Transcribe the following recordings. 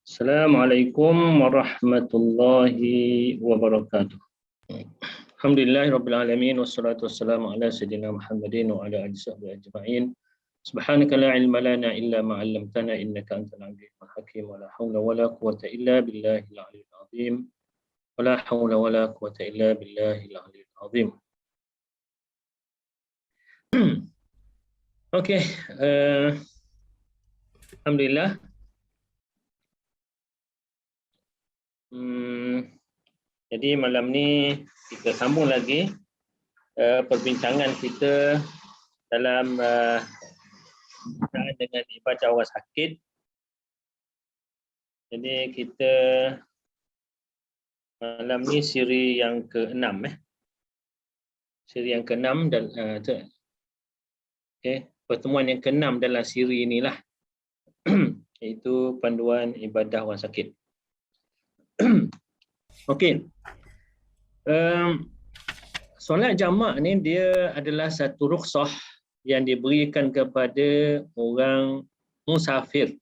Assalamualaikum warahmatullahi wabarakatuh. Alhamdulillah rabbil alamin wassalatu wassalamu ala sayyidina Muhammadin wa ala alihi washabbihi ajma'in. Subhanaka la ilma lana illa ma 'allamtana innaka antal alimul hakim wa la haula wa la quwwata illa billahil aliyyil azim. Wa la haula wa la quwwata illa billahil aliyyil azim. Okey, alhamdulillah. Jadi malam ni kita sambung lagi perbincangan kita dalam dengan ibadah orang sakit. Jadi kita malam ni siri yang ke-6 Siri yang ke-6 dan pertemuan yang ke-6 dalam siri inilah iaitu panduan ibadah orang sakit. Okey. Solat jamak ni dia adalah satu rukhsah yang diberikan kepada orang musafir.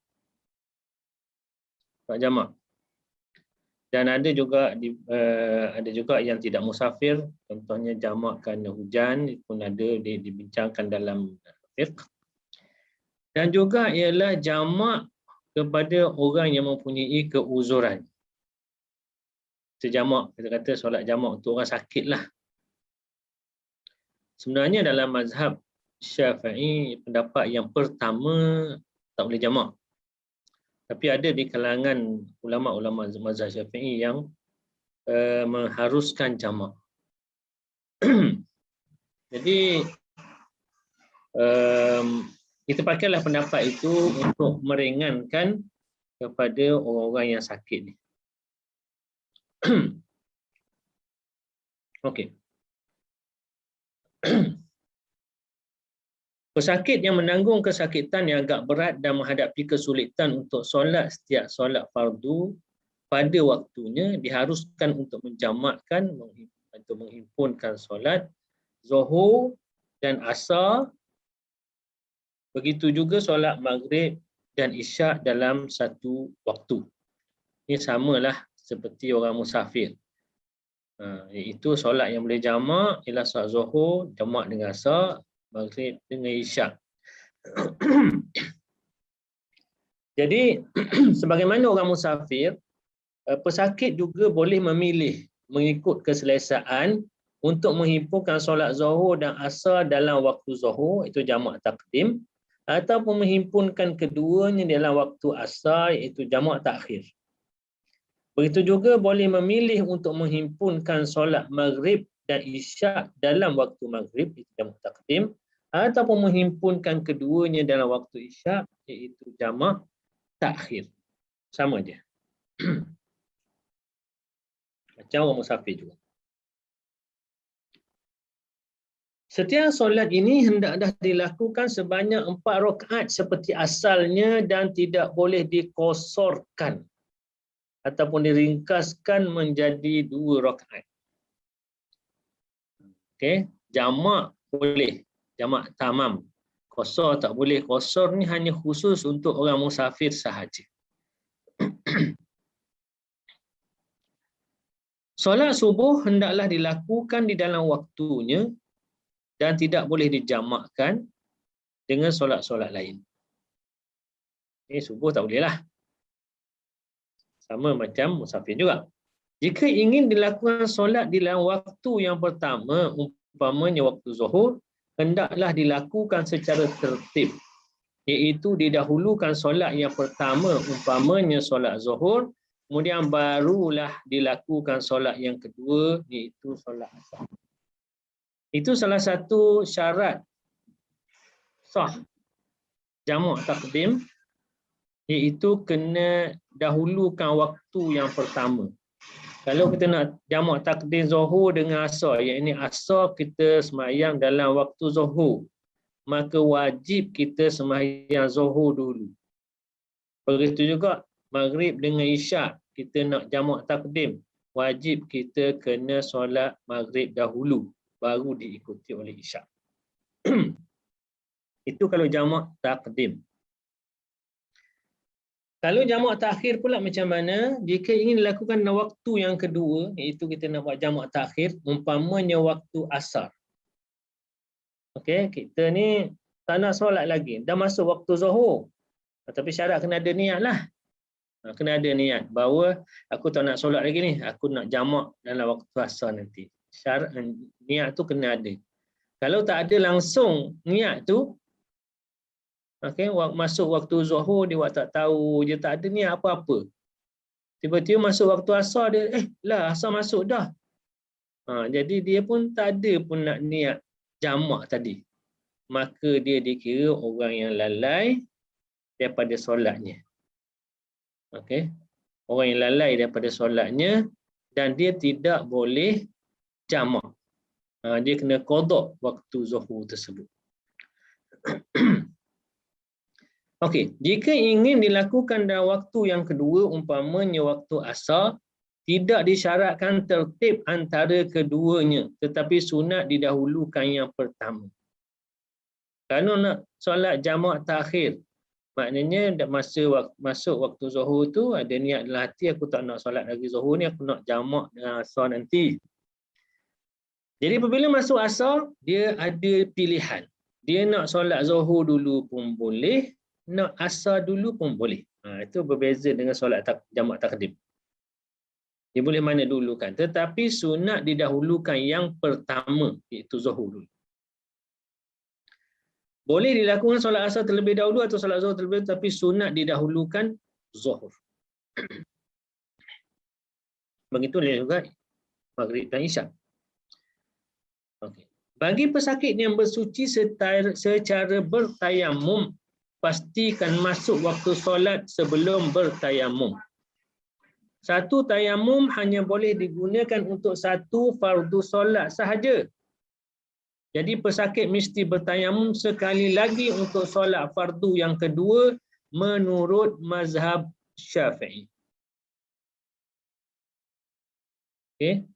Solat jamak. Dan ada juga yang tidak musafir, contohnya jamak kerana hujan pun ada dibincangkan dalam fiqh. Dan juga ialah jamak kepada orang yang mempunyai keuzuran. Sejamak, kita kata solat jamak untuk orang sakit lah. Sebenarnya dalam mazhab Syafi'i, pendapat yang pertama tak boleh jamak. Tapi ada di kalangan ulama-ulama mazhab Syafi'i yang mengharuskan jamak. Jadi kita pakailah pendapat itu untuk meringankan kepada orang-orang yang sakit ni. Okey. Pesakit yang menanggung kesakitan yang agak berat dan menghadapi kesulitan untuk solat setiap solat fardu pada waktunya diharuskan untuk menjamakkan, untuk menghimpunkan solat Zuhur dan Asar. Begitu juga solat Maghrib dan Isyak dalam satu waktu. Ini samalah seperti orang musafir. Iaitu solat yang boleh jamak ialah solat Zuhur jamak dengan Asar, Maghrib dengan Isyak. Jadi sebagaimana orang musafir, pesakit juga boleh memilih mengikut keselesaan untuk menghimpunkan solat Zuhur dan Asar dalam waktu Zuhur, itu jamak takdim, ataupun menghimpunkan keduanya dalam waktu Asar, iaitu jamak takhir. Begitu juga boleh memilih untuk menghimpunkan solat Maghrib dan Isyak dalam waktu Maghrib, itu jamak takdim, ataupun menghimpunkan keduanya dalam waktu Isyak, iaitu jamak takhir. Sama je. Macam orang musafir juga. Setiap solat ini hendaklah dilakukan sebanyak 4 rakaat seperti asalnya dan tidak boleh dikosorkan ataupun diringkaskan menjadi 2 rakaat. Okey, jamak boleh, jamak tamam. Qasar tak boleh. Qasar ni hanya khusus untuk orang musafir sahaja. Solat subuh hendaklah dilakukan di dalam waktunya dan tidak boleh dijamakkan dengan solat-solat lain. Ini subuh tak boleh lah. Sama macam musafir juga. Jika ingin dilakukan solat di dalam waktu yang pertama, umpamanya waktu Zuhur, hendaklah dilakukan secara tertib, iaitu didahulukan solat yang pertama, umpamanya solat Zuhur, kemudian barulah dilakukan solat yang kedua, iaitu solat Asar. Itu salah satu syarat sah jamak takdim, iaitu kena dahulukan waktu yang pertama. Kalau kita nak jamak takdim Zuhur dengan Asar, iaitu Asar kita sembahyang dalam waktu Zuhur, maka wajib kita sembahyang Zuhur dulu. Begitu juga Maghrib dengan Isyak, kita nak jamak takdim, wajib kita kena solat Maghrib dahulu, baru diikuti oleh Isyak. Itu kalau jamak takdim. Kalau jamak takhir pula macam mana? Jika ingin dilakukan dalam waktu yang kedua, iaitu kita nak buat jamak takhir, umpamanya waktu asar. Okey, kita ni tak nak solat lagi, dah masuk waktu zuhur. Tapi syarat kena ada niat lah. Kena ada niat bahawa aku tak nak solat lagi ni, aku nak jamak dalam waktu asar nanti. Syarat niat tu kena ada. Kalau tak ada langsung niat tu, okey, masuk waktu zuhur dia tak tahu, dia tak ada niat apa-apa. Tiba-tiba masuk waktu asar dia, lah asar masuk dah. Jadi dia pun tak ada pun nak niat jamak tadi. Maka dia dikira orang yang lalai daripada solatnya. Okey. Orang yang lalai daripada solatnya dan dia tidak boleh jamak. Dia kena qada waktu zuhur tersebut. Okey, jika ingin dilakukan dalam waktu yang kedua, umpamanya waktu asar, tidak disyaratkan tertib antara keduanya, tetapi sunat didahulukan yang pertama. Kalau nak solat jamak takhir, maknanya masuk waktu zuhur tu ada niat dalam hati, aku tak nak solat lagi zuhur ni, aku nak jamak dengan asar nanti. Jadi apabila masuk asar, dia ada pilihan. Dia nak solat zuhur dulu pun boleh, nak asar dulu pun boleh. Itu berbeza dengan solat jamak takdim. Dia boleh mana dulu kan. Tetapi sunat didahulukan yang pertama, iaitu zuhur dulu. Boleh dilakukan solat asar terlebih dahulu atau solat zuhur terlebih dahulu, tapi sunat didahulukan zuhur. Begitu juga maghrib dan isyak. Okay. Bagi pesakit yang bersuci secara bertayamum, pastikan masuk waktu solat sebelum bertayamum. Satu tayamum hanya boleh digunakan untuk satu fardu solat sahaja. Jadi pesakit mesti bertayamum sekali lagi untuk solat fardu yang kedua menurut mazhab Syafi'i. Okey.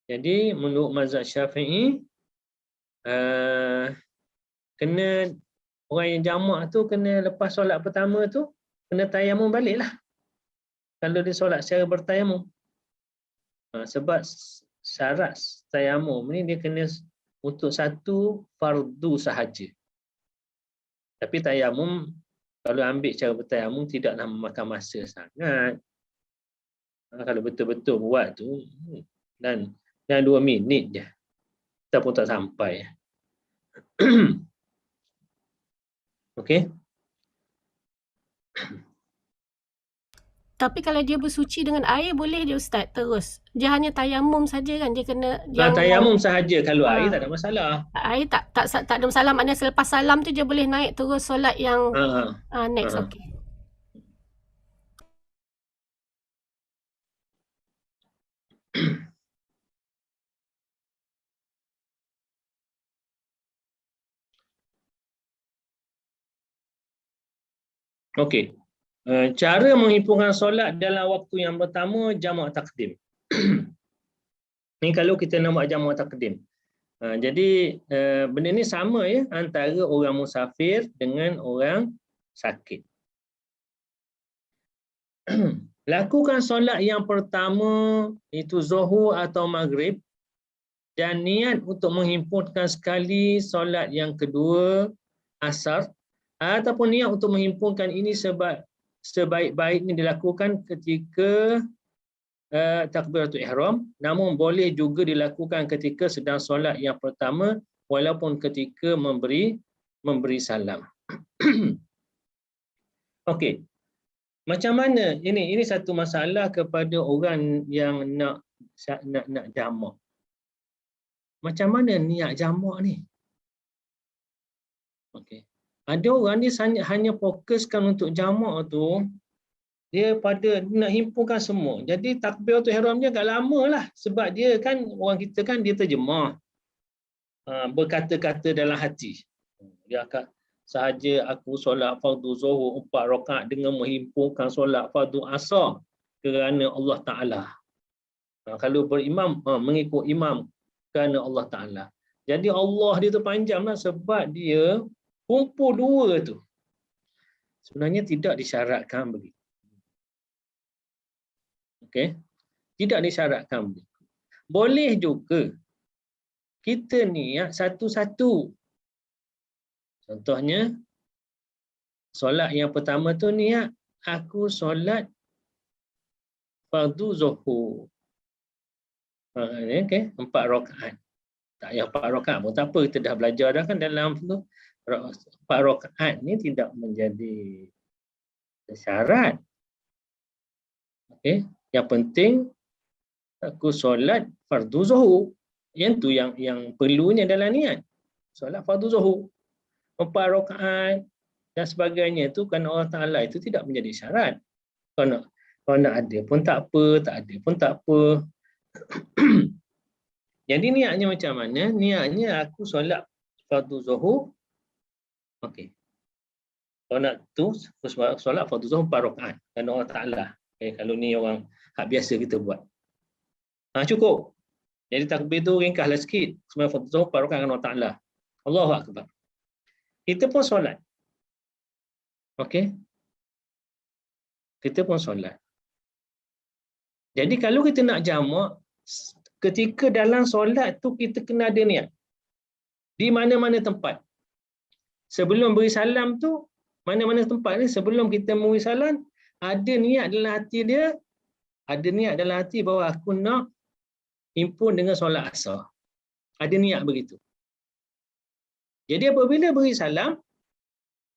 Jadi menurut mazhab Syafi'i, kena orang yang jamak tu kena lepas solat pertama tu kena tayamum baliklah. Kalau dia solat secara bertayamum. Sebab syarat tayamum ni dia kena untuk satu fardu sahaja. Tapi tayamum kalau ambil cara bertayamum tidaklah memakan masa sangat. Kalau betul-betul buat tu dan 2 minit je. Kita pun tak sampai. Okey. Tapi kalau dia bersuci dengan air boleh dia Ustaz terus. Dia hanya tayamum saja kan, dia kena tayamum sahaja, kalau air tak ada masalah. Air tak ada masalah, maknanya selepas salam tu dia boleh naik terus solat yang next. Okey. Okey. Cara menghimpunkan solat dalam waktu yang pertama jamak takdim. Ni kalau kita nak buat jamak takdim. Jadi benda ni sama ya antara orang musafir dengan orang sakit. Lakukan solat yang pertama itu zuhur atau maghrib dan niat untuk menghimpunkan sekali solat yang kedua asar, ataupun niat untuk menghimpunkan ini sebaik-baiknya dilakukan ketika takbiratul ihram, namun boleh juga dilakukan ketika sedang solat yang pertama walaupun ketika memberi salam. Okey. Macam mana ini satu masalah kepada orang yang nak jamak. Macam mana niat jamak ni? Okey. Ada orang ni hanya fokuskan untuk jamak tu, dia pada nak himpunkan semua. Jadi takbiratul ihram dia agak lamalah sebab dia kan orang kita kan dia terjemah. Berkata-kata dalam hati. Dia akan sahaja aku solat fardu zuhur 4 rakaat dengan menghimpunkan solat fardu asar kerana Allah Taala. Kalau berimam mengikut imam kerana Allah Taala. Jadi Allah dia tu panjanglah sebab dia kumpul dua tu. Sebenarnya tidak disyaratkan begitu. Okey. Tidak disyaratkan begitu. Boleh juga kita niat satu-satu. Contohnya, solat yang pertama tu niat, aku solat fardu zuhur. Okey, 4 rakaat. Tak payah 4 rakaat pun tak apa, kita dah belajar dah kan dalam tu. 4 rakaat ni tidak menjadi syarat. Okey, yang penting aku solat fardu zuhur. Yang tu yang perlunya dalam niat. Solat fardu zuhur. 4 rakaat dan sebagainya tu kan Allah Taala itu tidak menjadi syarat. Kalau nak ada pun tak apa, tak ada pun tak apa. Jadi niatnya macam mana? Niatnya aku solat fardu zuhur. Okey. Kalau nak tu solat fardu zuhur 4 rakaat dan Allah Taala. Okay, kalau ni orang hak biasa kita buat. Cukup. Jadi takbir tu ringkaslah sikit. Semua fardu zuhur 4 rakaat dengan Allah Taala. Allahu akbar. Kita pun solat. Okey. Kita pun solat. Jadi kalau kita nak jamak, ketika dalam solat tu kita kena ada niat. Di mana-mana tempat. Sebelum beri salam tu, mana-mana tempat ni, sebelum kita memberi salam, ada niat dalam hati dia, ada niat dalam hati bahawa aku nak himpun dengan solat asar. Ada niat begitu. Jadi apabila beri salam,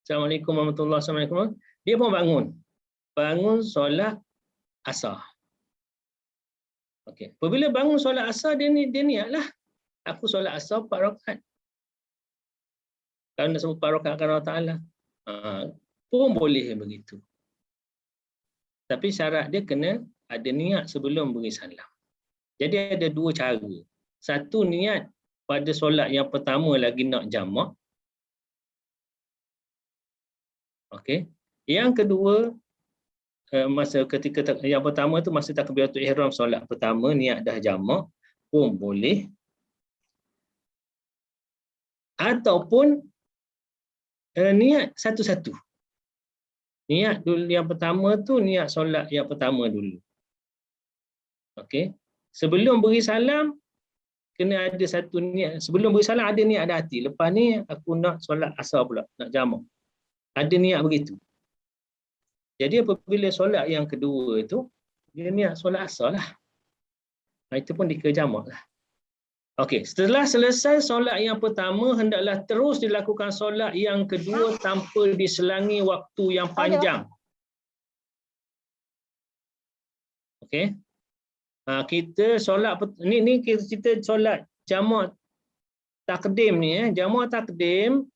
Assalamualaikum warahmatullahi wabarakatuh, dia pun bangun. Bangun solat asar. Okey. Apabila bangun solat asar, dia niatlah. Aku solat asar 4 rakaat. Kalau nak sebut 4 rakaat Allah Ta'ala. Pun boleh begitu. Tapi syarat dia kena ada niat sebelum beri salam. Jadi ada 2 cara. Satu, niat pada solat yang pertama lagi nak jamak. Okey. Yang kedua, masa ketika yang pertama tu masa takbiratul ihram solat pertama niat dah jamak pun boleh, ataupun niat satu-satu. Niat dulu yang pertama tu niat solat yang pertama dulu. Okey. Sebelum beri salam kena ada satu niat. Sebelum beri salam ada niat ada hati. Lepas ni aku nak solat asar pula, nak jamak. Ada niat begitu. Jadi apabila solat yang kedua itu, dia niat solat asar lah. Itu pun dikejamak lah. Okey, setelah selesai solat yang pertama, hendaklah terus dilakukan solat yang kedua tanpa diselangi waktu yang panjang. Okey. Kita solat, ni kita solat jamak takdim ni. Jamak takdim,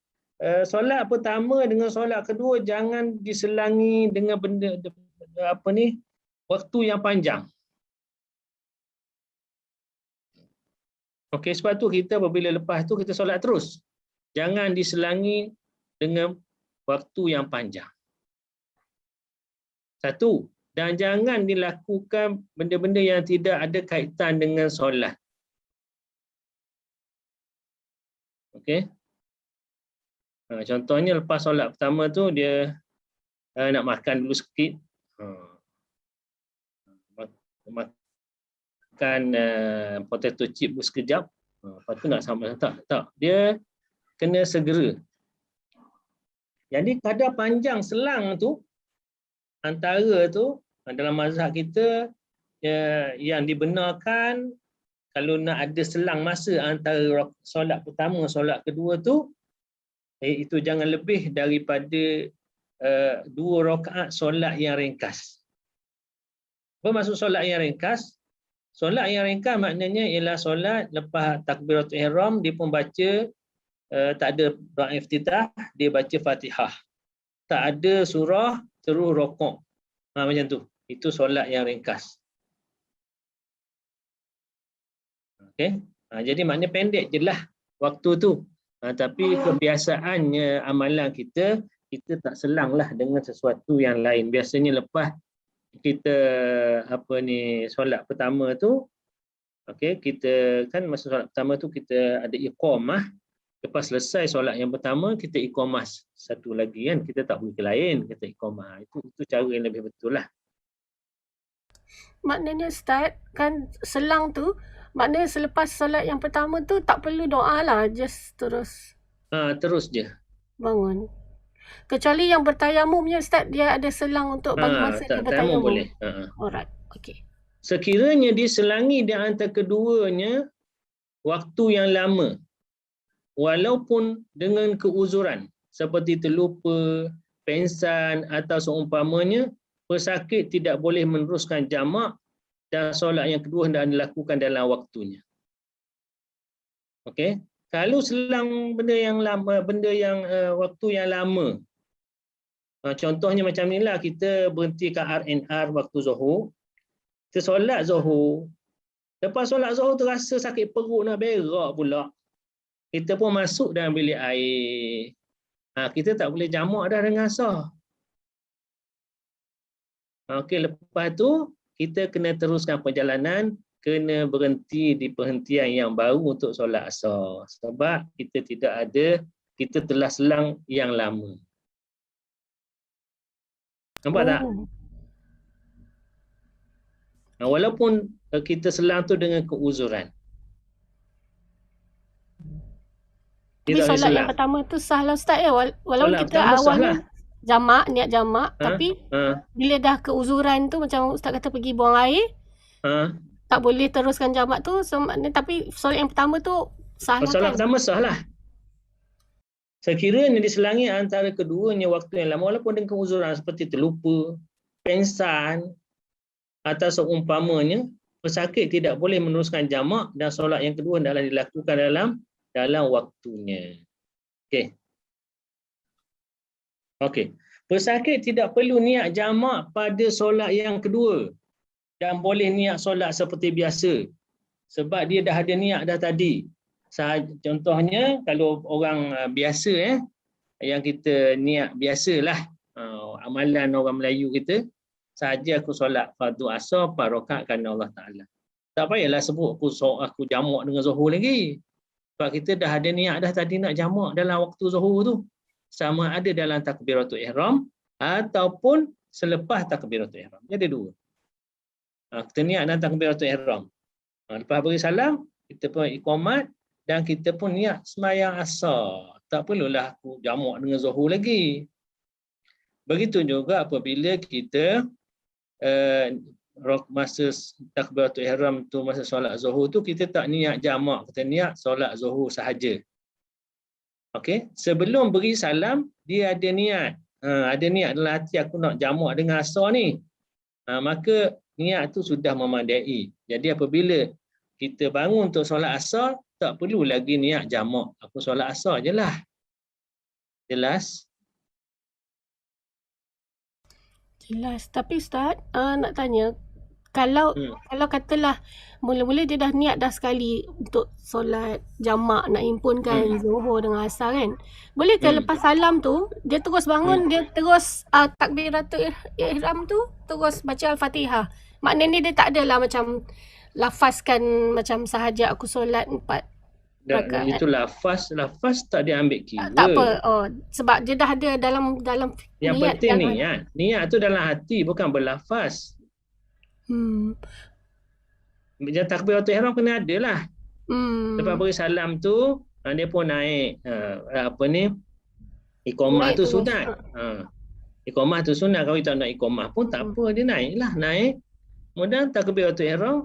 solat pertama dengan solat kedua jangan diselangi dengan benda waktu yang panjang. Okey, sebab tu kita apabila lepas tu kita solat terus. Jangan diselangi dengan waktu yang panjang. Satu, dan jangan dilakukan benda-benda yang tidak ada kaitan dengan solat. Okey. Contohnya lepas solat pertama tu dia nak makan dulu sikit. Makan potato chip sekejap. Lepas tu nak sama tak. Dia kena segera. Jadi kadar panjang selang tu antara tu dalam mazhab kita yang dibenarkan kalau nak ada selang masa antara solat pertama solat kedua tu, itu jangan lebih daripada 2 rakaat solat yang ringkas. Apa maksud solat yang ringkas? Solat yang ringkas maknanya ialah solat lepas takbiratul ihram dia pun baca tak ada doa iftitah, dia baca Fatihah. Tak ada surah terus rokok. Macam tu. Itu solat yang ringkas. Okey. Jadi maknanya pendek je lah waktu tu. Tapi kebiasaannya amalan kita tak selanglah dengan sesuatu yang lain. Biasanya lepas kita solat pertama tu, okey, kita kan masa solat pertama tu kita ada iqamah. Lepas selesai solat yang pertama kita iqamah satu lagi kan, kita tak boleh ke lain, kita iqamah. Itu cara yang lebih betul lah. Maknanya Ustaz, kan selang tu, maknanya selepas solat yang pertama tu tak perlu doa lah, just terus Terus je. bangun. Kecuali yang bertayamumnya Ustaz, dia ada selang untuk bagi masa dia Tayamum bertayamum. boleh. Alright, okey. Sekiranya diselangi di antara keduanya waktu yang lama, walaupun dengan keuzuran seperti terlupa, pengsan atau seumpamanya, pesakit tidak boleh meneruskan jamak dan solat yang kedua hendak dilakukan dalam waktunya. Okey. Kalau selang benda yang lama, waktu yang lama. Contohnya macam inilah, kita berhentikan R&R waktu Zuhur. Kita solat Zuhur. Lepas solat Zuhur tu rasa sakit perut nak berak pula. Kita pun masuk dalam bilik air. Kita tak boleh jamak dah dengan sah. Okey, lepas tu kita kena teruskan perjalanan, kena berhenti di perhentian yang baru untuk solat asar. Sebab kita telah selang yang lama. Nampak tak? Walaupun kita selang tu dengan keuzuran. Tapi solat yang pertama tu sah lah Ustaz ya. Walaupun kita awalnya jamak, niat jamak, tapi bila dah keuzuran tu macam Ustaz kata pergi buang air, tak boleh teruskan jamak tu. So, tapi solat yang pertama tu sah lah kan? Solat pertama sah lah. Sekiranya diselangi antara keduanya waktu yang lama, walaupun dengan keuzuran seperti terlupa, pengsan atau seumpamanya, pesakit tidak boleh meneruskan jamak dan solat yang kedua hendaklah dilakukan dalam waktunya. Okey. Pesakit tidak perlu niat jamak pada solat yang kedua dan boleh niat solat seperti biasa sebab dia dah ada niat dah tadi. Contohnya kalau orang biasa yang kita niat biasalah, amalan orang Melayu kita, sahaja aku solat fardu asar 4 rakaat kerana Allah Taala. Tak payahlah sebut aku jamak dengan Zuhur lagi. Sebab kita dah ada niat dah tadi nak jamak dalam waktu Zuhur tu. Sama ada dalam takbiratul ihram ataupun selepas takbiratul ihram. Jadi dua. Kita niat dalam takbiratul ihram. Lepas beri salam, kita pun iqamat dan kita pun niat sembahyang asar. Tak perlulah aku jamak dengan Zuhur lagi. Begitu juga apabila kita masa takbiratul ihram tu, masa solat Zuhur tu, kita tak niat jamak, kita niat solat Zuhur sahaja. Okey, sebelum beri salam dia ada niat. Ada niat dalam hati aku nak jamak dengan asar ni. Maka niat tu sudah memadai. Jadi apabila kita bangun untuk solat asar, tak perlu lagi niat jamak. Aku solat asar je lah. Jelas? Jelas. Tapi Ustaz, nak tanya, kalau katalah mula-mula dia dah niat dah sekali untuk solat jamak, nak himpunkan Zuhur dengan asar kan, boleh ke lepas salam tu dia terus bangun, dia terus takbiratul ihram tu terus baca al-Fatihah? Maknanya dia tak adalah macam lafazkan macam sahaja aku solat 4 rakaat. Itu lafaz tak diambil kira. Tak apa. Sebab dia dah ada dalam yang niat. Yang penting niat tu dalam hati, bukan berlafaz. Macam takbiratul ihram kena ada lah. Lepas beri salam tu, dia pun naik iqamah tu sunat. Iqamah tu sunat. Kalau tak nak iqamah pun tak apa, dia naik. Kemudian takbiratul ihram,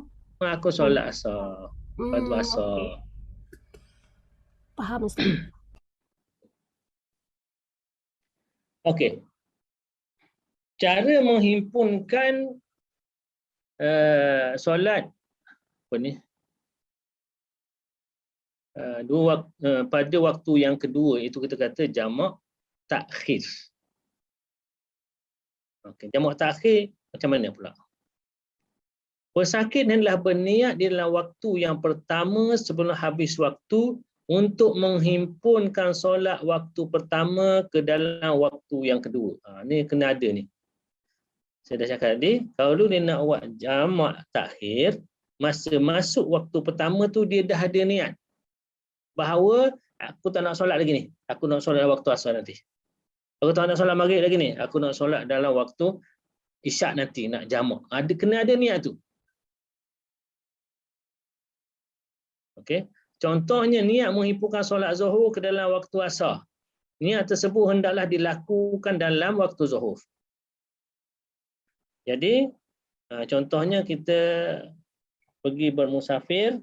aku solat asar. Fardu asar. Okay. Faham Ustaz. Okey. Cara menghimpunkan solat pada waktu yang kedua, itu kita kata jamak takhir. Okey, jamak takhir macam mana pula? Pesakit hendaklah berniat di dalam waktu yang pertama sebelum habis waktu untuk menghimpunkan solat waktu pertama ke dalam waktu yang kedua. Ni kena ada ni. Saya dah cakap tadi, kalau dia nak buat jamak takhir, masa masuk waktu pertama tu dia dah ada niat bahawa aku tak nak solat lagi ni. Aku nak solat dalam waktu asar nanti. Aku tak nak solat maghrib lagi ni. Aku nak solat dalam waktu isyak nanti nak jamak. Kena ada niat tu. Okey. Contohnya niat menghimpunkan solat zuhur ke dalam waktu asar. Niat tersebut hendaklah dilakukan dalam waktu zuhur. Jadi contohnya kita pergi bermusafir,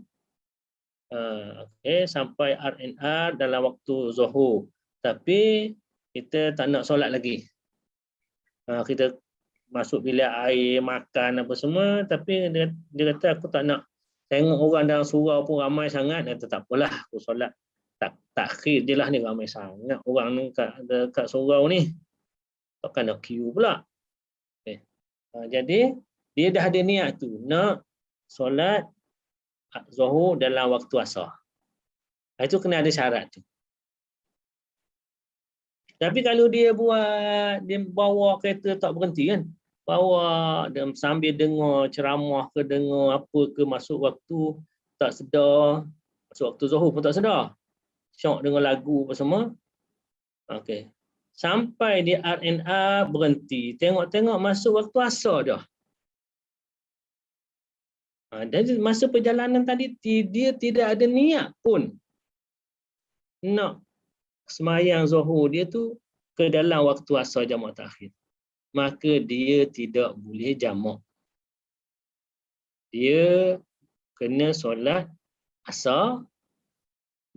sampai R&R dalam waktu zuhur, tapi kita tak nak solat lagi. Kita masuk bilik air, makan apa semua, tapi dia kata aku tak nak tengok orang dalam surau pun ramai sangat. Kata tak apalah, aku solat takhir je lah, ni ramai sangat orang ni kat surau ni, takkan nak queue pula. Jadi dia dah ada niat tu nak solat zuhur dalam waktu asar. Itu kena ada syarat tu. Tapi kalau dia bawa kereta tak berhenti kan, bawa sambil dengar ceramah ke dengar apa ke, masuk waktu tak sedar, masuk waktu zuhur pun tak sedar, syok dengar lagu apa semua. Okey. Sampai di R&R berhenti, tengok-tengok masuk waktu asar dah. Dan masa perjalanan tadi dia tidak ada niat pun nak semayang zuhur dia tu ke dalam waktu asar jamak takhir, maka dia tidak boleh jamak. Dia kena solat asar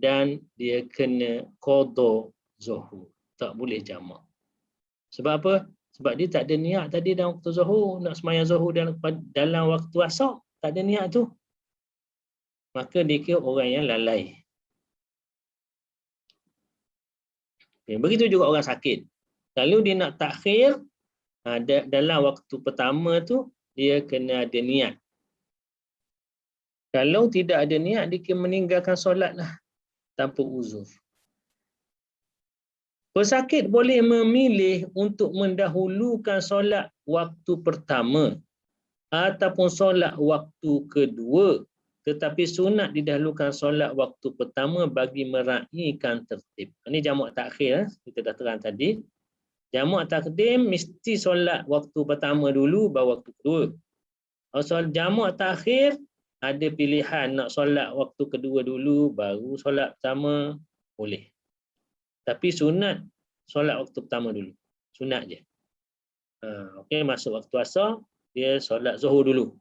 dan dia kena qada zuhur, tak boleh jamak. Sebab apa? Sebab dia tak ada niat tadi dalam waktu zuhur nak semayang zuhur dalam waktu asar, tak ada niat tu. Maka dia kira orang yang lalai. Begitu juga orang sakit. Kalau dia nak takhir dalam waktu pertama tu, dia kena ada niat. Kalau tidak ada niat, dia kena meninggalkan solat lah tanpa uzur. Pesakit boleh memilih untuk mendahulukan solat waktu pertama ataupun solat waktu kedua, tetapi sunat didahulukan solat waktu pertama bagi meraihkan tertib. Ini jamak takhir, kita dah terang tadi. Jamak takdim mesti solat waktu pertama dulu baru waktu kedua. Soal jamak takhir ada pilihan nak solat waktu kedua dulu baru solat pertama, boleh. Tapi sunat solat waktu pertama dulu. Sunat je. Okey, masuk waktu asar, dia solat zuhur dulu.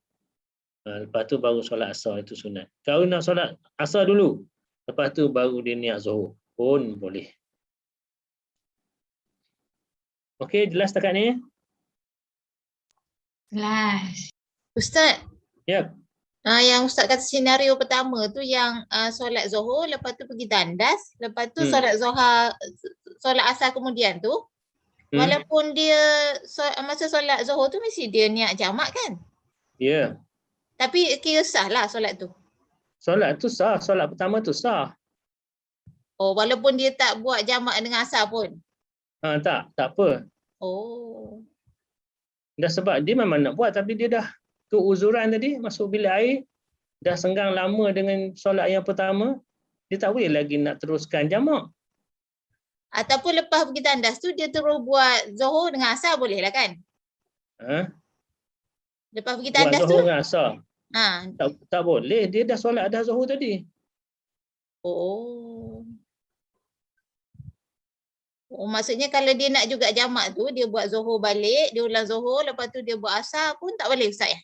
Lepas tu baru solat asar, itu sunat. Kalau nak solat asar dulu, lepas tu baru dia niat zuhur, pun boleh. Okey, jelas setakat ni? Jelas. Ustaz. Ya. Yang Ustaz kata senario pertama tu yang solat zuhur, lepas tu pergi tandas, lepas tu solat asar kemudian tu, walaupun dia masa solat zuhur tu mesti dia niat jamak kan? Ya. Tapi kira sah lah solat tu. Solat tu sah, solat pertama tu sah. Oh, walaupun dia tak buat jamak dengan asar pun? Tak apa. Oh. Dah sebab dia memang nak buat, tapi dia dah keuzuran tadi, masuk bilik air, dah senggang lama dengan solat yang pertama, dia tak boleh lagi nak teruskan jamak. Ataupun lepas pergi tandas tu, dia terus buat zuhur dengan asar boleh lah kan? Lepas pergi tandas buat zuhur dengan asar. Tak boleh, dia dah solat dah zuhur tadi. Maksudnya kalau dia nak juga jamak tu, dia buat zuhur balik, dia ulang zuhur, lepas tu dia buat asar pun tak boleh Ustaz ya?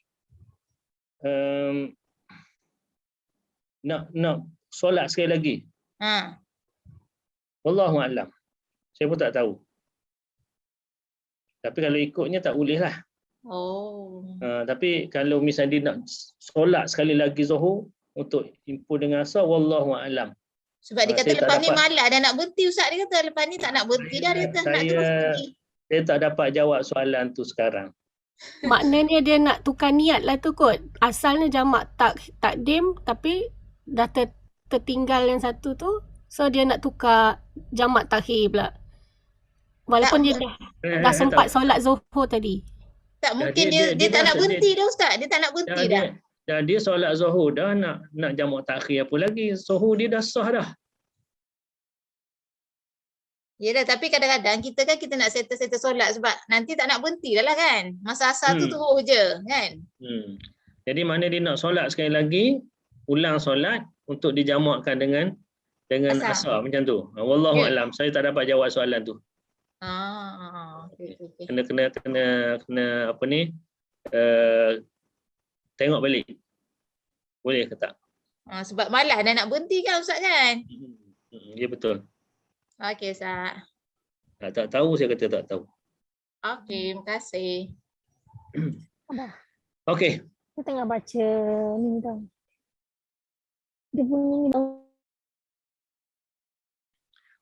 Nak solat sekali lagi. Wallahu a'lam. Saya pun tak tahu. Tapi kalau ikutnya tak boleh lah. Tapi kalau misalnya dia nak solat sekali lagi zuhur untuk himpun dengan asar, wallahu a'lam. Sebab dia kata lepas ni malas dah nak berhenti Ustaz, dia kata lepas ni tak nak berhenti dah, dia kata nak terus pergi. Saya tak dapat jawab soalan tu sekarang. Maknanya dia nak tukar niat lah tu kot. Asalnya jamak takdim tapi dah tertinggal yang satu tu. So dia nak tukar jamak takhir pula. Walaupun dia dah sempat solat zuhur tadi. Tak mungkin dia tak nak berhenti dah Ustaz. Dia tak nak berhenti dah. Dia solat zuhur dah, nak jamak takhir apa lagi. Zuhur dia dah sah dah. Yelah, tapi kadang-kadang kita kan kita nak settle solat sebab nanti tak nak berhenti dah lah kan. Masa asar tu terus je kan. Jadi mana dia nak solat sekali lagi, ulang solat untuk dijamakkan dengan asar macam tu. Wallahu alam. Saya tak dapat jawab soalan tu. Okay. Kena apa ni? Tengok balik. Boleh ke tak? Sebab malas dah nak berhenti kan Ustaz kan? Ya betul. Okey Ustaz. Tak tahu saya kata tak tahu. Okey, terima kasih. Okey. Saya tengah baca ni tau. Dia bunyi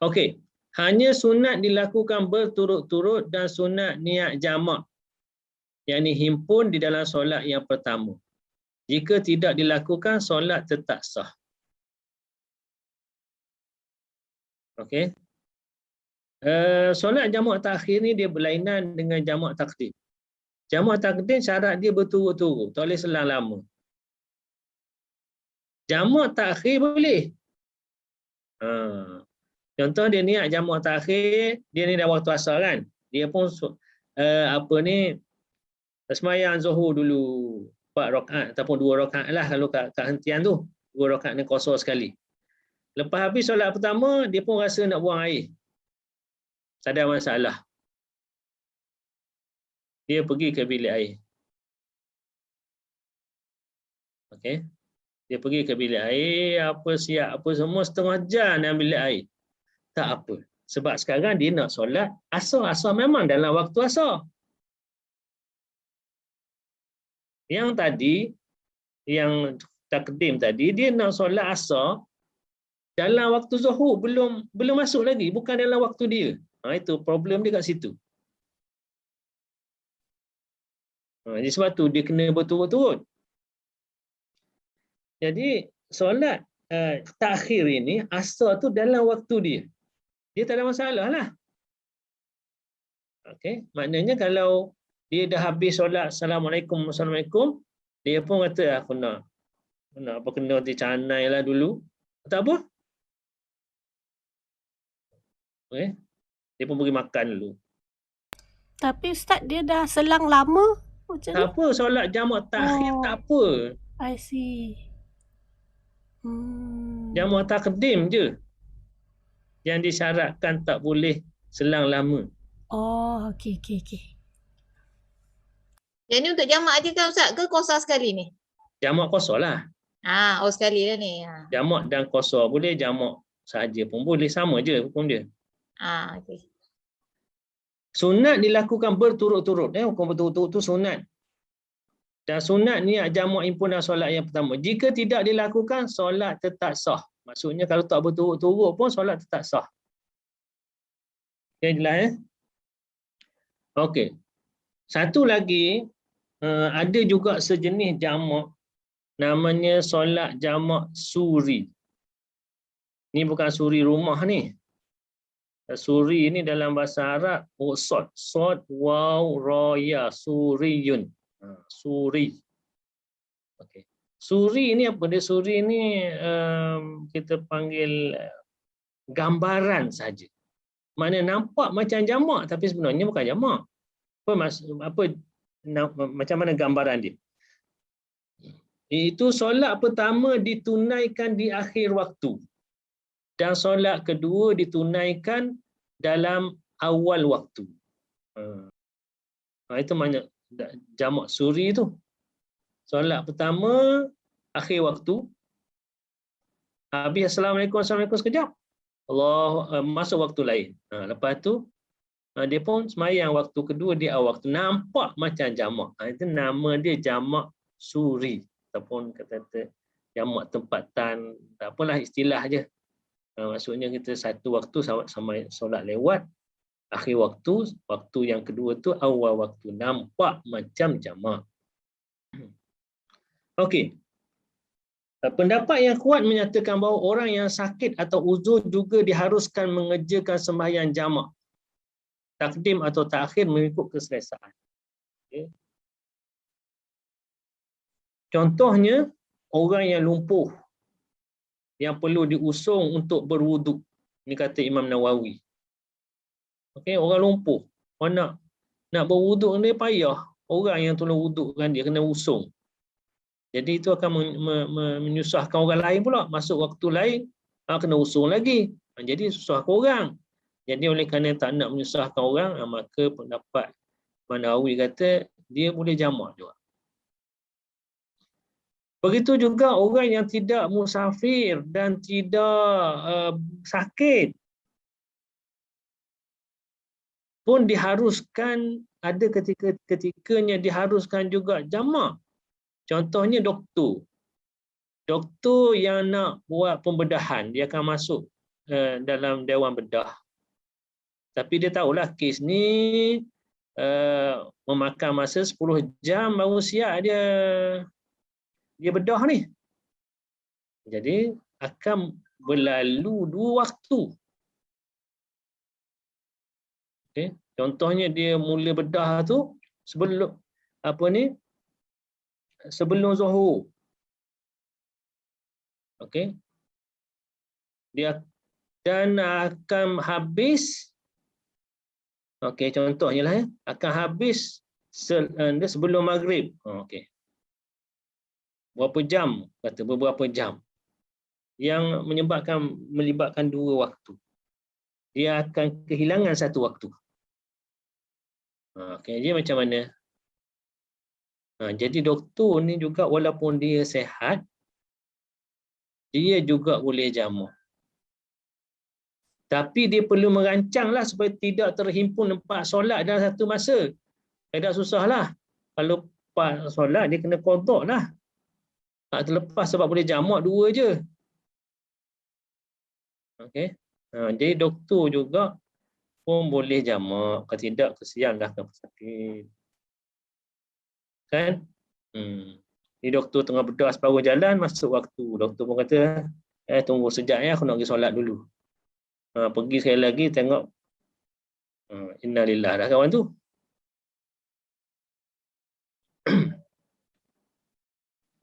Okey. Hanya sunat dilakukan berturut-turut dan sunat niat jamak. Yang himpun di dalam solat yang pertama. Jika tidak dilakukan, solat tetap sah. Okey. Solat jamak takhir ni dia berlainan dengan jamak takdim. Jamak takdim syarat dia berturut-turut, tak boleh selang lama. Jamak takhir boleh. Contoh dia niat jamak takhir, dia ni dah waktu asar kan. Dia pun sembahyang zuhur dulu 4 rakaat ataupun 2 rakaat lah kalau kat hentian tu. 2 rakaat ni qasar sekali. Lepas habis solat pertama, dia pun rasa nak buang air. Tak ada masalah. Dia pergi ke bilik air. Okey. Dia pergi ke bilik air, siap semua, setengah jam dalam bilik air. Tak apa. Sebab sekarang dia nak solat asar. Asar memang dalam waktu asar. Yang tadi, yang takdim tadi, dia nak solat asar dalam waktu zuhur, belum masuk lagi, bukan dalam waktu dia. Itu problem dia kat situ. Jadi sebab tu dia kena berturut-turut. Jadi solat takhir ini, asar tu dalam waktu dia. Dia tak ada masalah lah. Okey, maknanya kalau dia dah habis solat Assalamualaikum, dia pun kata aku nak kena dicanai lah dulu. Tak apa. Okay. Dia pun pergi makan dulu. Tapi Ustaz, dia dah selang lama macam tak apa, solat jamak takhir tak apa. I see. Jamak takdim je yang disyaratkan tak boleh selang lama. Okey. Yang ni untuk jamak aja kan Ustaz ke qasar sekali ni? Jamak qasar lah. Sekali lah ni. Jamak dan qasar boleh, jamak saja pun boleh, sama je hukum dia. Okey. Sunat dilakukan berturut-turut. Hukum berturut-turut tu sunat. Dan sunat niat jamak himpunan solat yang pertama. Jika tidak dilakukan, solat tetap sah. Maksudnya kalau tak berturut-turut pun solat tetap sah. Okay, jelas Okey. Satu lagi, ada juga sejenis jamak namanya solat jamak suri. Ni bukan suri rumah ni. Suri ini dalam bahasa Arab sod, waw, ra, ya, suriyun. Suri. Okey. Suri ini apa dia? Suri ini kita panggil gambaran saja. Mana nampak macam jamak tapi sebenarnya bukan jamak. Macam mana gambaran dia? Itu solat pertama ditunaikan di akhir waktu. Dan solat kedua ditunaikan dalam awal waktu. Itu makna jamak suri tu. Solat pertama akhir waktu. Habis Assalamualaikum sekejap. Masuk waktu lain. Lepas tu dia pun sembahyang waktu kedua di awal waktu. Nampak macam jamak. Itu nama dia jamak suri. Ataupun kata jamak tempatan. Tak apalah, istilah je. Maksudnya kita satu waktu sama solat lewat, akhir waktu yang kedua tu awal waktu, nampak macam jamak. Okey. Pendapat yang kuat menyatakan bahawa orang yang sakit atau uzur juga diharuskan mengerjakan sembahyang jamak, takdim atau takhir mengikut keselesaan. Okay. Contohnya orang yang lumpuh yang perlu diusung untuk berwuduk. Ini kata Imam Nawawi. Okey, orang lumpuh. Orang nak berwuduk dia payah. Orang yang tolong wudukkan dia kena usung. Jadi itu akan menyusahkan orang lain pula. Masuk waktu lain, kena usung lagi. Jadi susahkan orang. Jadi oleh kerana tak nak menyusahkan orang, maka pendapat Manawi kata dia boleh jamak juga. Begitu juga orang yang tidak musafir dan tidak sakit pun diharuskan, ada ketikanya diharuskan juga jamak. Contohnya doktor. Doktor yang nak buat pembedahan, dia akan masuk dalam dewan bedah. Tapi dia tahulah kes ni memakan masa 10 jam baru siap dia bedah ni. Jadi akan berlalu 2 waktu. Okay. Contohnya dia mula bedah tu sebelum sebelum Zuhur. Okey. Dia dan akan habis, okey, contohnya lah akan habis sebelum Maghrib. Okey. Berapa jam? Kata beberapa jam. Yang melibatkan 2 waktu. Dia akan kehilangan 1 waktu. Okey, dia macam mana? Jadi doktor ni juga walaupun dia sihat, dia juga boleh jamak. Tapi dia perlu merancanglah supaya tidak terhimpun 4 solat dalam satu masa. Tak susahlah. Kalau 4 solat dia kena qada lah. Tak terlepas sebab boleh jamak 2 je. Okey. Jadi doktor juga pun boleh jamak. Kalau tidak, kesianlah kan pesakit. Kan? Ni doktor tengah bedah separuh jalan, masuk waktu. Doktor pun kata, tunggu sekejap ya, aku nak pergi solat dulu. Pergi sekali lagi, tengok. Innalillah dah kawan tu.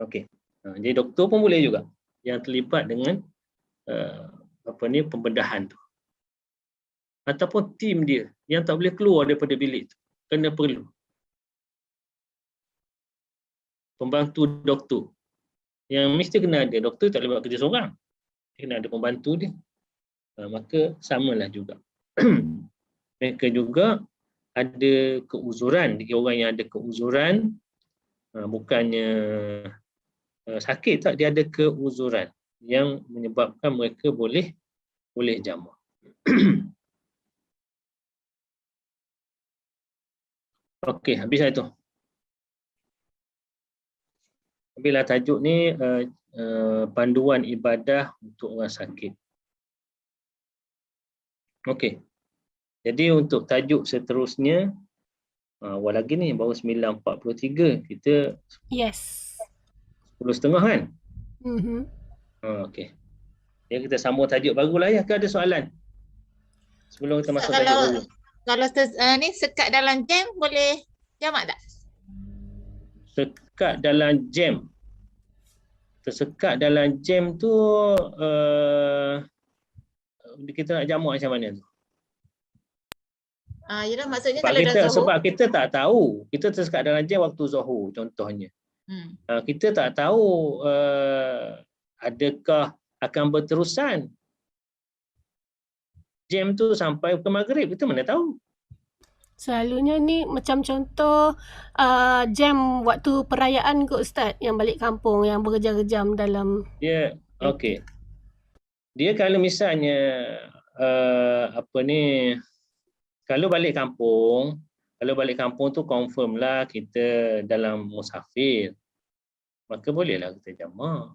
Okey. Jadi doktor pun boleh juga yang terlibat dengan pembedahan tu. Ataupun tim dia yang tak boleh keluar daripada bilik tu. Kena perlu pembantu doktor. Yang mesti kena ada. Doktor tak boleh buat kerja seorang. Dia kena ada pembantu dia. Maka samalah juga. Mereka juga ada keuzuran. Orang yang ada keuzuran, bukannya sakit, tak, dia ada keuzuran yang menyebabkan mereka boleh jamak. Okey, habis itu. Bila tajuk ni panduan ibadah untuk orang sakit. Okey. Jadi untuk tajuk seterusnya, awal lagi ni baru 9.43, kita Yes. 10.30 kan? Okey. Jadi kita sambung tajuk barulah ya, ke ada soalan? Sebelum kita masuk tajuk baru. Kalau ni sekat dalam jam boleh jamak tak? Sekat dalam jam. Tersekat dalam jam tu kita nak jamak macam mana tu? Yalah, maksudnya Sebab kalau dah Zuhur. Sebab kita tak tahu. Kita tersekat dalam jam waktu Zuhur contohnya. Kita tak tahu adakah akan berterusan jam tu sampai ke Maghrib. Kita mana tahu. Selalunya ni macam contoh jam waktu perayaan kot Ustaz, yang balik kampung, yang berjam-jam dalam. Ya, okey. Dia kalau misalnya kalau balik kampung tu confirm lah kita dalam musafir. Maka bolehlah kita jamak.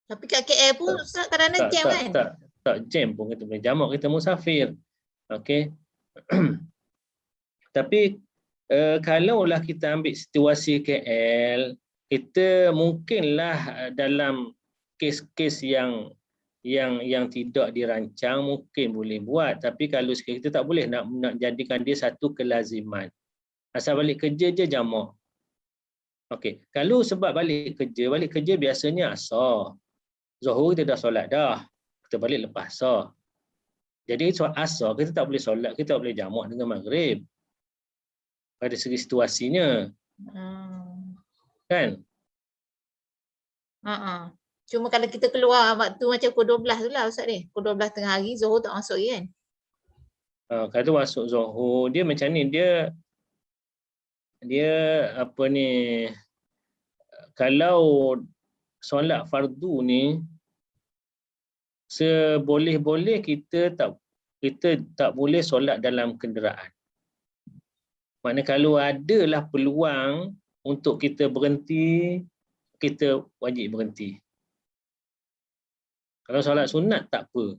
Tapi kat KL pun Ustaz kadang-kadang jam kan? Tak jam pun kita boleh jamak, kita musafir. Okey. Tapi kalaulah kita ambil situasi KL, kita mungkinlah dalam kes-kes yang tidak dirancang mungkin boleh buat, tapi kalau kita tak boleh nak jadikan dia satu kelaziman. Asal balik kerja je jamak. Okey, kalau sebab balik kerja biasanya asar. Zuhur kita dah solat dah. Kita balik lepas asar. Jadi solat asar kita tak boleh solat, kita tak boleh jamak dengan maghrib. Pada segi situasinya. Kan? Cuma kalau kita keluar waktu macam pukul 12 tu lah Ustaz ni. Pukul 12 tengah hari, Zuhur tak masuk lagi kan? Kalau masuk Zuhur, dia macam ni, dia apa ni, kalau solat fardu ni, seboleh-boleh kita tak boleh solat dalam kenderaan. Maknanya kalau adalah peluang untuk kita berhenti, kita wajib berhenti. Kalau solat sunat tak apa.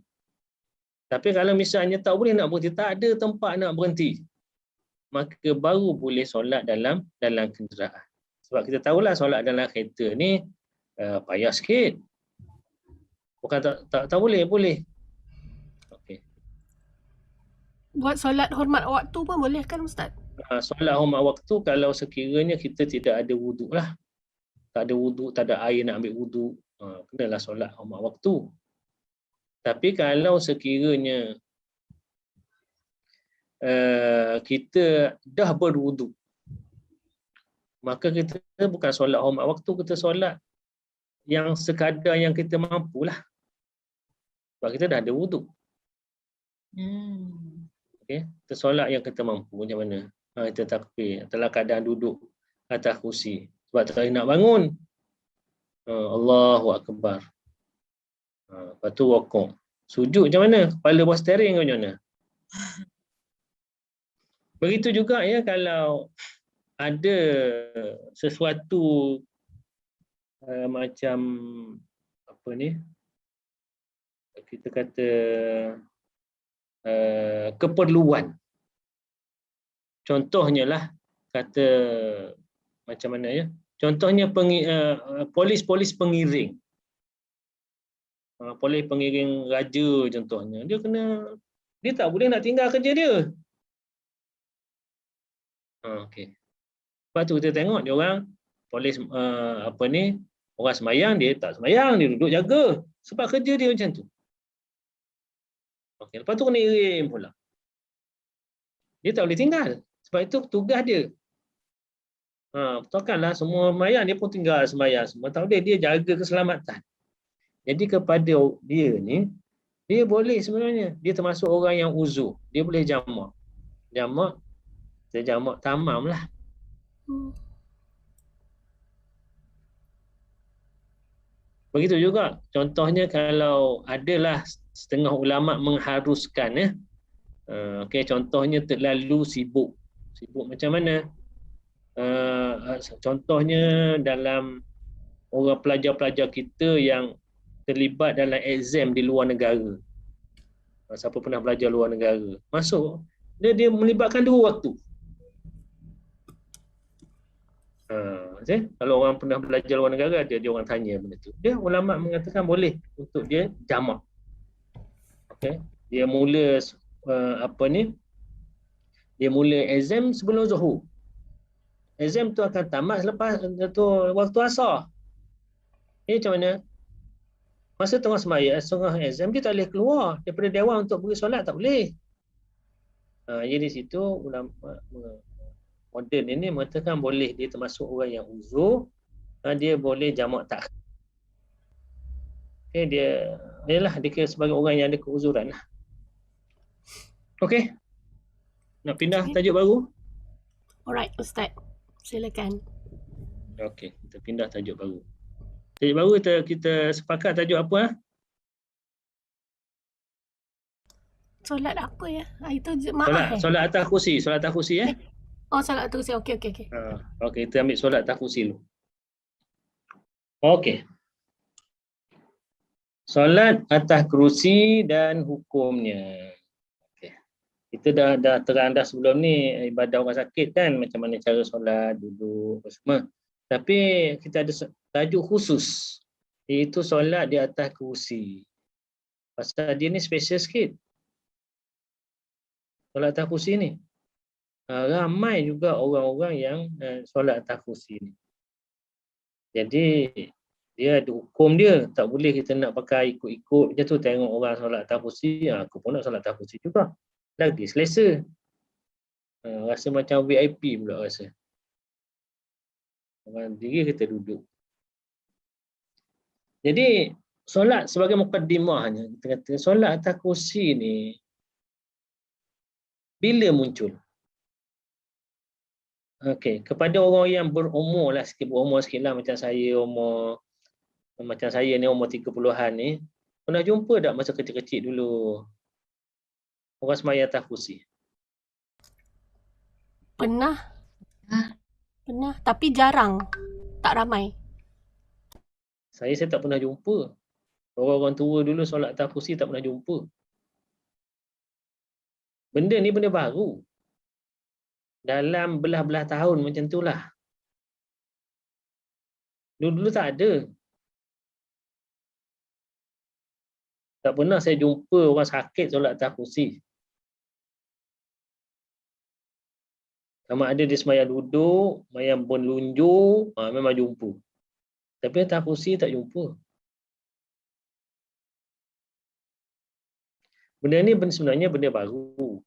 Tapi kalau misalnya tak boleh nak berhenti, tak ada tempat nak berhenti, maka baru boleh solat dalam kenderaan. Sebab kita tahulah solat dalam kereta ni payah sikit. Bukan tak boleh. Okey. Buat solat hormat waktu pun boleh kan Ustaz? Solat hormat waktu kalau sekiranya kita tidak ada wuduk lah. Tak ada wuduk, tak ada air nak ambil wuduk, kenalah solat hormat waktu. Tapi kalau sekiranya kita dah berwuduk, maka kita bukan solat hormat waktu, kita solat yang sekadar yang kita mampulah. Sebab kita dah ada wuduk. Okay. Kita solat yang kita mampu macam mana? Kita takbir, dalam keadaan duduk atas kursi. Sebab tak nak bangun. Allahu Akbar. Lepas tu rukuk. Sujud macam mana? Kepala bawah steering macam mana? Begitu juga ya kalau ada sesuatu macam apa ni? Kita kata keperluan. Contohnya lah kata macam mana ya? Contohnya polis pengiring. Polis pengiring raja contohnya. Dia tak boleh nak tinggal kerja dia. Okey. Lepas tu kita tengok dia orang polis orang semayang, dia tak semayang, dia duduk jaga sebab kerja dia macam tu. Okey, lepas tu kena irim pula. Dia tak boleh tinggal sebab itu tugas dia. Takkanlah semua semayang dia pun tinggal semayang semua. Tak boleh, dia jaga keselamatan. Jadi kepada dia ni, dia boleh sebenarnya. Dia termasuk orang yang uzur. Dia boleh jamak. Dia jamak tamam lah. Begitu juga. Contohnya kalau adalah setengah ulama mengharuskan contohnya terlalu sibuk. Sibuk macam mana? Contohnya dalam orang pelajar-pelajar kita yang terlibat dalam exam di luar negara. Siapa pernah belajar luar negara? Masuk. Dia melibatkan 2 waktu. Kalau orang pernah belajar luar negara, dia orang tanya benda tu. Dia ulama mengatakan boleh untuk dia jamak. Okey. Dia mula dia mula exam sebelum Zuhur. Exam tu akan tamat selepas waktu asar. Ini macam mana? Masa tengah sembahyang, tengah exam, dia tak boleh keluar daripada dewan untuk pergi solat, tak boleh. Jadi situ ulama moden ini mengatakan boleh, dia termasuk orang yang uzur, dia boleh jamak takhir. Okay, dia kira sebagai orang yang ada keuzuran lah. Okey. Nak pindah tajuk baru? Alright, Ustaz. Silakan. Okey, kita pindah tajuk baru. Tajuk baru kita sepakat tajuk apa? Solat apa ya? Itu maaf. Solat atas kursi, solat atas kursi solat atas kursi. Okey. Okey, kita ambil solat atas kursi dulu. Okey. Solat atas kerusi dan hukumnya. Okey. Kita dah terang dah sebelum ni ibadah orang sakit kan, macam mana cara solat, duduk apa semua. Tapi kita ada tajuk khusus, iaitu solat di atas kerusi. Pasal dia ni special sikit. Solat atas kerusi ni. Ramai juga orang-orang yang solat atas kerusi ni. Jadi Dia ada hukum dia. Tak boleh kita nak pakai ikut-ikut je tu. Tengok orang solat atas kursi, aku pun nak solat atas kursi juga. Lagi selesa. Rasa macam VIP pula rasa. Orang diri kita duduk. Jadi, solat sebagai mukaddimahnya. Kita kata solat atas kursi ni, bila muncul? Okey, kepada orang yang berumur lah, berumur sikit lah macam saya, macam saya ni umur 30-an ni, pernah jumpa tak masa kecil-kecil dulu orang sembahyang atas kursi? Pernah. Pernah, tapi jarang. Tak ramai. Saya tak pernah jumpa. Orang-orang tua dulu solat atas kursi tak pernah jumpa. Benda ni benda baru. Dalam belah-belah tahun macam tu lah. Dulu-dulu tak ada. Tak pernah saya jumpa orang sakit solat atas kursi. Sama ada dia sembahyang duduk, sembahyang berlunjur, memang jumpa. Tapi atas kursi tak jumpa. Benda ni sebenarnya benda baru.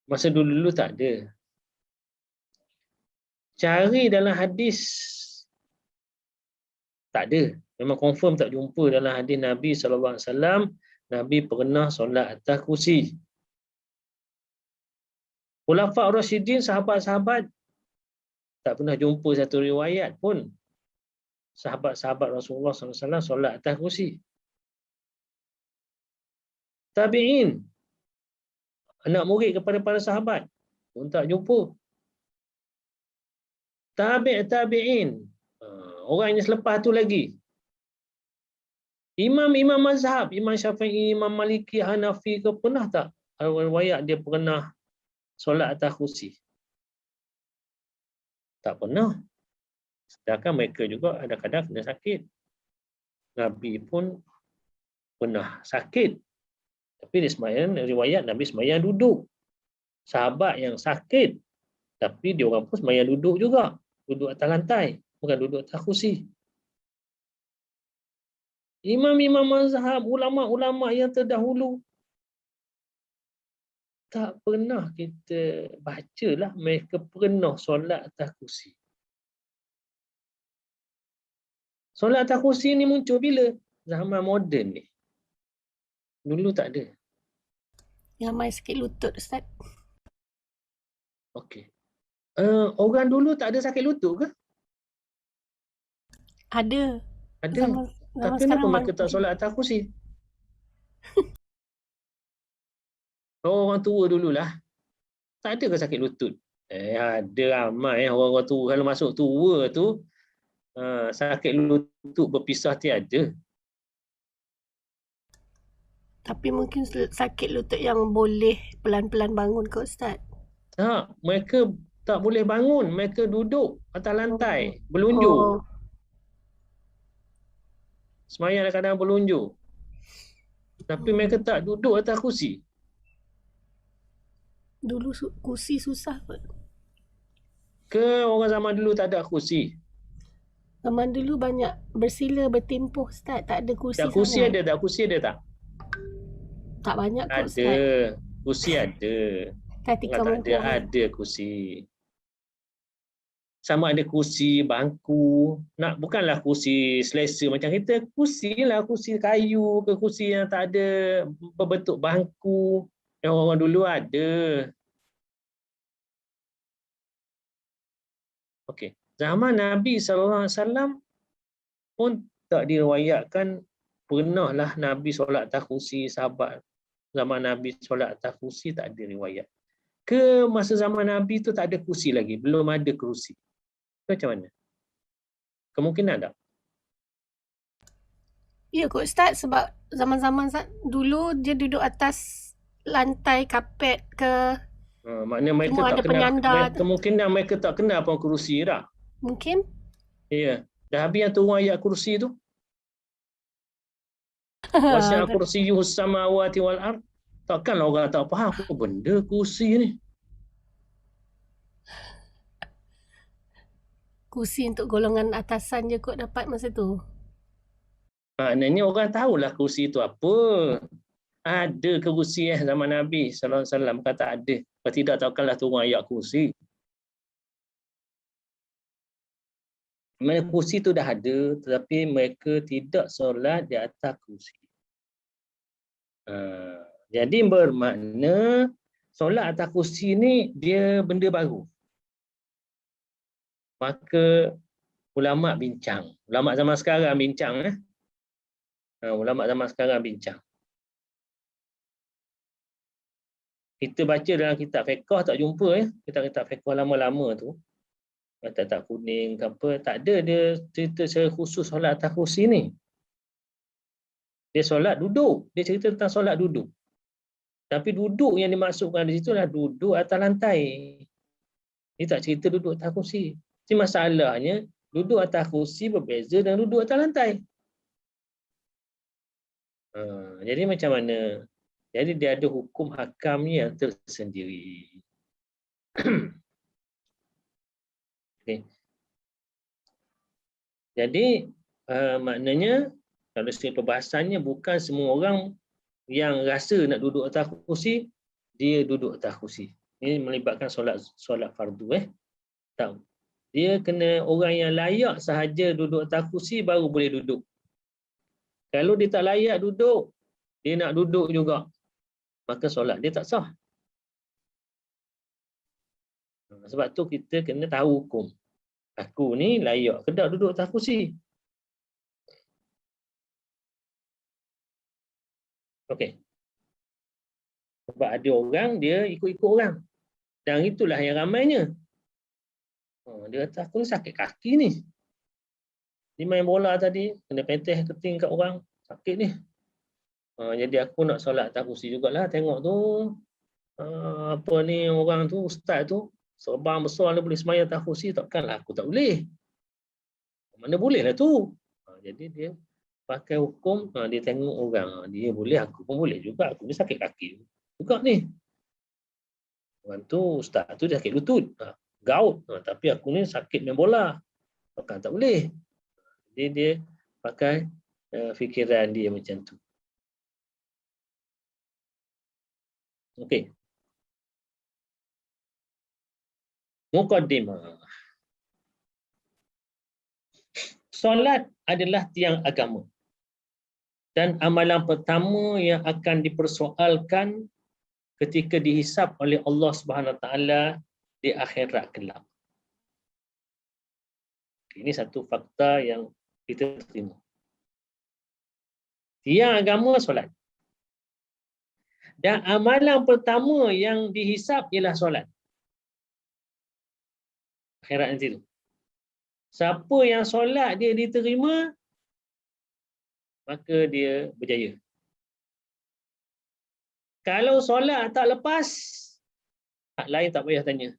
Masa dulu-dulu tak ada. Cari dalam hadis, tak ada. Memang confirm tak jumpa dalam hadis Nabi SAW, Nabi pernah solat atas kursi. Khulafa' Rasyidin, sahabat-sahabat, tak pernah jumpa satu riwayat pun sahabat-sahabat Rasulullah SAW solat atas kursi. Tabi'in, anak murid kepada para sahabat, pun tak jumpa. Tabi'in, orang yang selepas tu lagi. Imam-imam mazhab, Imam Syafi'i, Imam Maliki, Hanafi ke, pernah tak riwayat dia pernah solat atas kursi? Tak pernah. Sedangkan mereka juga kadang-kadang kena sakit. Nabi pun pernah sakit. Tapi dia sembahyang, riwayat Nabi sembahyang duduk. Sahabat yang sakit, tapi dia orang pun sembahyang duduk juga. Duduk atas lantai, bukan duduk atas kursi. Imam-imam mazhab, ulama-ulama yang terdahulu, tak pernah kita bacalah mereka pernah solat atas kursi. Solat atas kursi ni muncul bila? Zaman moden ni. Dulu tak ada. Yang main sakit lutut, Ustaz. Okey. Orang dulu tak ada sakit lutut ke? Ada. Ada. Zaman Tapi kenapa mereka tak solat atas kursi? Orang tua dululah. Tak ada ke sakit lutut? Ada ramai orang-orang tua. Kalau masuk tua tu, sakit lutut berpisah tiada. Tapi mungkin sakit lutut yang boleh pelan-pelan bangun ke, Ustaz? Tak, mereka tak boleh bangun. Mereka duduk atas lantai, berlunjur. Sembahyang kadang-kadang berlunjur. Tapi mereka tak duduk atas kursi. Dulu kursi susah kot. Ke orang zaman dulu tak ada kursi? Zaman dulu banyak bersila bertempuh, Ustaz. Tak ada kursi tak kursi sangat. ada tak? Kursi ada tak? Tak banyak kot, Ustaz. Ada. Kursi ada. Ketika tak ada, ada kursi. Sama ada kursi, bangku. Bukanlah kursi selesa macam kita. Kursi lah, kursi kayu ke, kursi yang tak ada berbentuk bangku. Yang orang dulu ada. Okey. Zaman Nabi SAW pun tak diriwayatkan pernahlah Nabi solat atas kursi. Sahabat zaman Nabi solat atas kursi tak ada riwayat. Ke masa zaman Nabi tu tak ada kursi lagi. Belum ada kursi. Macam mana? Kemungkinan tak? Ya kot, Ustaz. Sebab zaman-zaman dulu dia duduk atas lantai kapet ke. Maknanya mereka tak kenal. Kemungkinan mereka tak kenal apa kursi dah. Mungkin. Ya. Dah habis yang turun ayat kursi tu. Wasi'a kursiyyuhus samawati wal ard. Takkanlah orang tak faham apa benda kursi ni. kursi untuk golongan atasan je kot dapat masa tu. Maknanya orang tahulah kursi itu apa. Ada kursi zaman Nabi sallallahu alaihi wasallam, kata ada. Kalau tidak takkanlah turun ayat kursi. Mana kursi itu dah ada, tetapi mereka tidak solat di atas kursi. Jadi bermakna solat atas kursi ni dia benda baru. Maka ulama bincang. Ulama zaman sekarang bincang. Ulama zaman sekarang bincang. Kita baca dalam kitab fiqh tak jumpa kitab-kitab fiqh lama-lama tu. Tak kuning ke apa, tak ada dia cerita secara khusus solat atas kursi ni. Dia solat duduk, dia cerita tentang solat duduk. Tapi duduk yang dimaksudkan di situ adalah duduk atas lantai. Dia tak cerita duduk atas kursi. Jadi masalahnya duduk atas kursi berbeza dengan duduk atas lantai. Jadi macam mana? Jadi dia ada hukum hakamnya yang tersendiri. Okay. Jadi maknanya kalau segi perbahasannya bukan semua orang yang rasa nak duduk atas kursi dia duduk atas kursi. Ini melibatkan solat fardu Tak. Dia kena orang yang layak sahaja duduk atas kursi baru boleh duduk. Kalau dia tak layak duduk, dia nak duduk juga, maka solat dia tak sah. Sebab tu kita kena tahu hukum. Aku ni layak ke tak duduk atas kursi? Okey. Sebab ada orang dia ikut-ikut orang. Dan itulah yang ramainya. Dia kata aku ni sakit kaki ni. Dia main bola tadi, kena penteh keting kat orang, sakit ni. Jadi aku nak solat atas kursi jugalah. Tengok tu apa ni orang tu, ustaz tu serban besar dia boleh sembahyang atas kursi, takkanlah aku tak boleh. Mana boleh lah tu. Jadi dia pakai hukum, dia tengok orang, dia boleh, aku pun boleh juga, aku ni sakit kaki juga ni. Orang tu, ustaz tu dia sakit lutut, gout, tapi aku ni sakit main bola, takkan tak boleh. Jadi dia pakai fikiran dia macam tu. Okey. Muqaddimah. Solat adalah tiang agama dan amalan pertama yang akan dipersoalkan ketika dihisab oleh Allah Subhanahu Wa Taala di akhirat kelak. Ini satu fakta yang kita terima. Tiang agama solat. Dan amalan pertama yang dihisab ialah solat. Akhirat nanti tu. Siapa yang solat dia diterima, maka dia berjaya. Kalau solat tak lepas, hak lain tak payah tanya.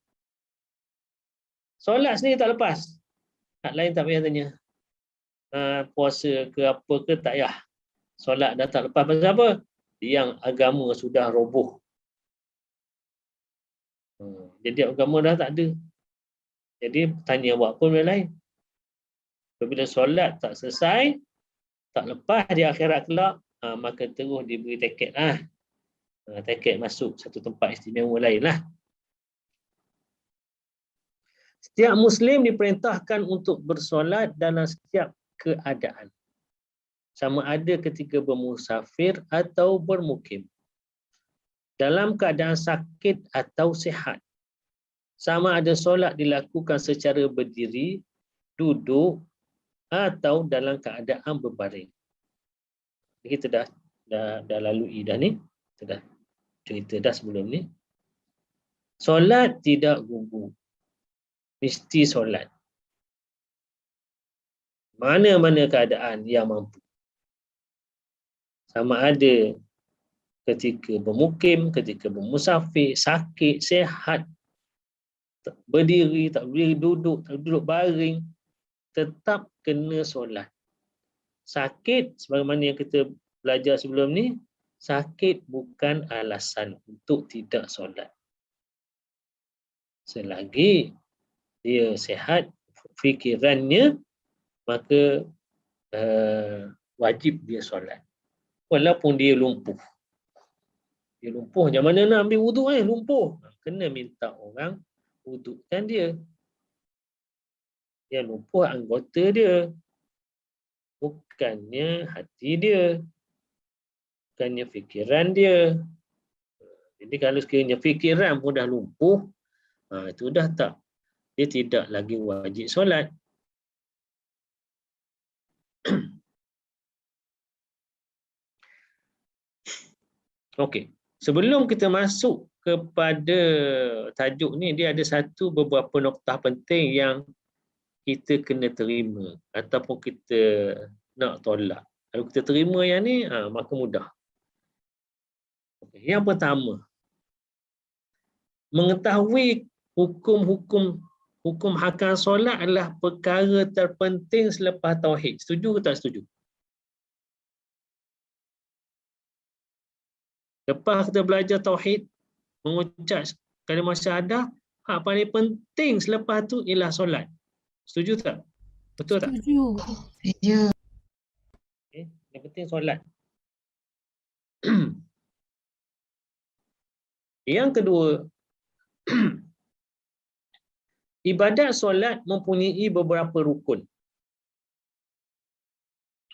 Solat sendiri tak lepas, hak lain tak payah tanya. Puasa ke apa ke tak payah. Solat dah tak lepas, pasal apa? Yang agama sudah roboh. Jadi agama dah tak ada. Jadi tanya buat apa benda lain. Apabila solat tak selesai, tak lepas di akhirat kelak, maka terus diberi tiket tiket masuk satu tempat istimewa lain lah. Setiap Muslim diperintahkan untuk bersolat dalam setiap keadaan. Sama ada ketika bermusafir atau bermukim. Dalam keadaan sakit atau sihat. Sama ada solat dilakukan secara berdiri, duduk, atau dalam keadaan berbaring. Kita dah lalui dah ni. Kita dah cerita dah sebelum ni. Solat tidak gugur. Mesti solat. Mana-mana keadaan yang mampu. Sama ada ketika bermukim, ketika bermusafir, sakit, sihat, berdiri, tak berdiri, duduk, tak duduk baring, tetap kena solat. Sakit, sebagaimana yang kita belajar sebelum ni, sakit bukan alasan untuk tidak solat. Selagi dia sihat, fikirannya, maka wajib dia solat. Walaupun dia lumpuh. Dia lumpuh, macam mana nak ambil wuduk lumpuh. Kena minta orang wudukkan dia. Yang lumpuh anggota dia. Bukannya hati dia. Bukannya fikiran dia. Jadi kalau sekiranya fikiran pun dah lumpuh, itu dah tak. Dia tidak lagi wajib solat. Okey. Sebelum kita masuk kepada tajuk ni, dia ada beberapa noktah penting yang kita kena terima ataupun kita nak tolak. Kalau kita terima yang ni, maka mudah. Yang pertama, mengetahui hukum hakam solat adalah perkara terpenting selepas tauhid. Setuju ke tak setuju? Lepas kita belajar tauhid, mengucap kalimah syahadah, hak paling penting selepas tu ialah solat. Setuju tak? Betul tak? Setuju. Okay. Yang penting solat. Yang kedua, ibadat solat mempunyai beberapa rukun.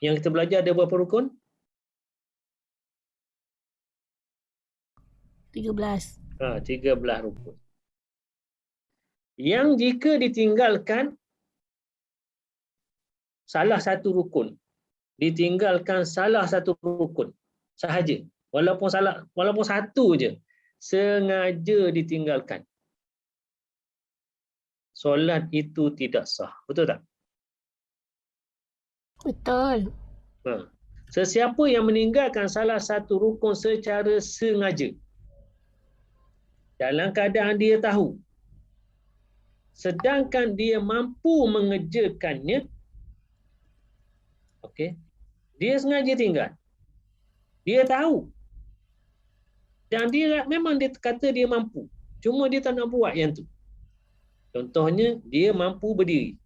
Yang kita belajar ada berapa rukun? 13. 13 rukun. Yang jika ditinggalkan salah satu rukun, ditinggalkan salah satu rukun sahaja, walaupun satu je, sengaja ditinggalkan, solat itu tidak sah. Betul tak? Betul. Sesiapa yang meninggalkan salah satu rukun secara sengaja, dalam keadaan dia tahu, sedangkan dia mampu mengerjakannya, okey, dia sengaja tinggal. Dia tahu. Dan dia memang dia kata dia mampu. Cuma dia tak nak buat yang tu. Contohnya, dia mampu berdiri.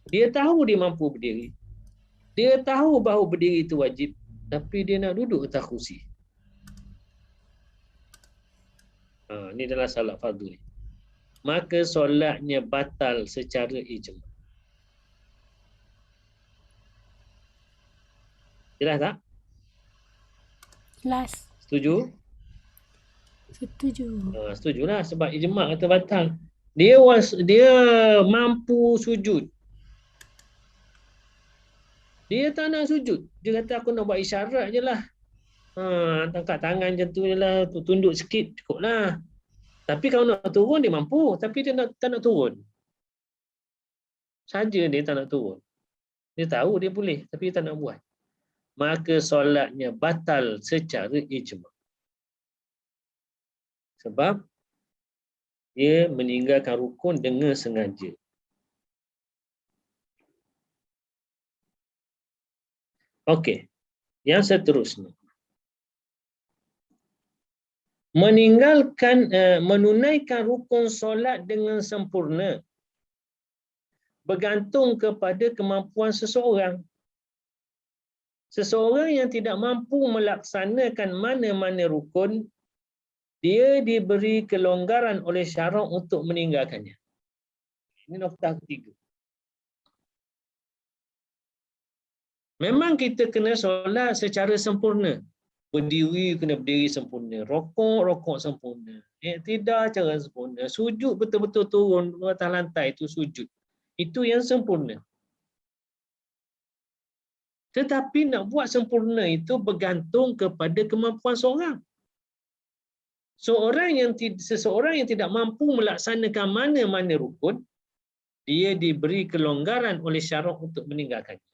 Dia tahu dia mampu berdiri. Dia tahu bahawa berdiri itu wajib. Tapi dia nak duduk atas kursi. Ini adalah solat fardu ni. Maka solatnya batal secara ijma'. Jelas tak? Jelas. Setuju? Setuju. Setujulah sebab ijma' kata batal. Dia mampu sujud. Dia tak nak sujud. Dia kata aku nak buat isyarat je lah. Tangkat tangan macam tu je lah. Tunduk sikit cukup lah. Tapi kalau nak turun dia mampu. Tapi dia tak nak turun. Saja dia tak nak turun. Dia tahu dia boleh. Tapi dia tak nak buat. Maka solatnya batal secara ijma'. Sebab dia meninggalkan rukun dengan sengaja. Okey. Yang seterusnya. Menunaikan rukun solat dengan sempurna bergantung kepada kemampuan seseorang. Seseorang yang tidak mampu melaksanakan mana-mana rukun, dia diberi kelonggaran oleh syarak untuk meninggalkannya. Ini noktah ketiga. Memang kita kena solat secara sempurna. Berdiri kena berdiri sempurna. Rokok sempurna. Tidak cara sempurna. Sujud betul-betul turun ke atas lantai itu sujud. Itu yang sempurna. Tetapi nak buat sempurna itu bergantung kepada kemampuan seorang. Seseorang yang tidak mampu melaksanakan mana-mana rukun, dia diberi kelonggaran oleh syarak untuk meninggalkannya.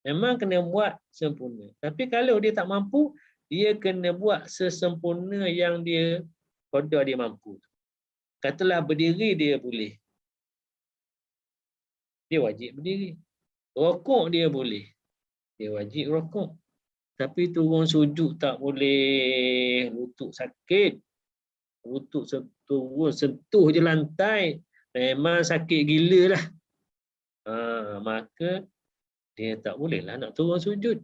Memang kena buat sempurna. Tapi kalau dia tak mampu, dia kena buat sesempurna yang dia qada dia mampu. Katalah berdiri dia boleh. Dia wajib berdiri. Rokok dia boleh. Dia wajib rokok. Tapi turun sujud tak boleh. Lutut sakit. Lutut turun sentuh je lantai. memang sakit gila lah. Maka dia tak bolehlah nak turun sujud.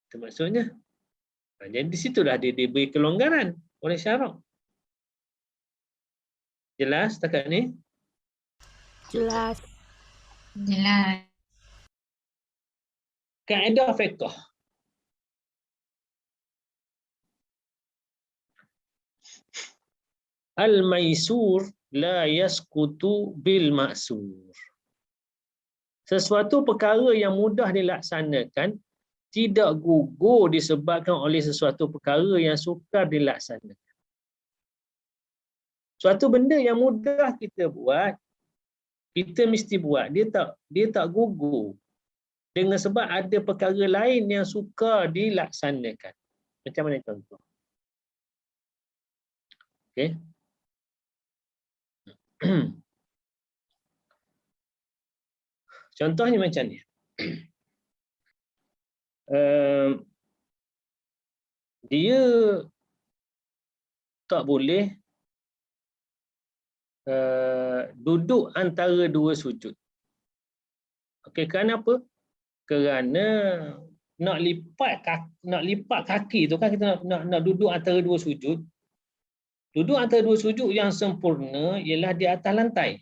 Itu maksudnya. Jadi di situlah dia diberi kelonggaran oleh syarak. Jelas setakat ni? Jelas. Jelas. Kaedah fiqh. Al-maisur la yasqutu bil ma'sur. Sesuatu perkara yang mudah dilaksanakan tidak gugur disebabkan oleh sesuatu perkara yang sukar dilaksanakan. Suatu benda yang mudah kita buat, kita mesti buat. Dia tak gugur dengan sebab ada perkara lain yang sukar dilaksanakan. Macam mana contoh? Okey. Contohnya macam ni. Dia tak boleh duduk antara dua sujud. Okey, kerana apa? Kerana nak lipat kaki tu kan kita nak duduk antara dua sujud. Duduk antara dua sujud yang sempurna ialah di atas lantai.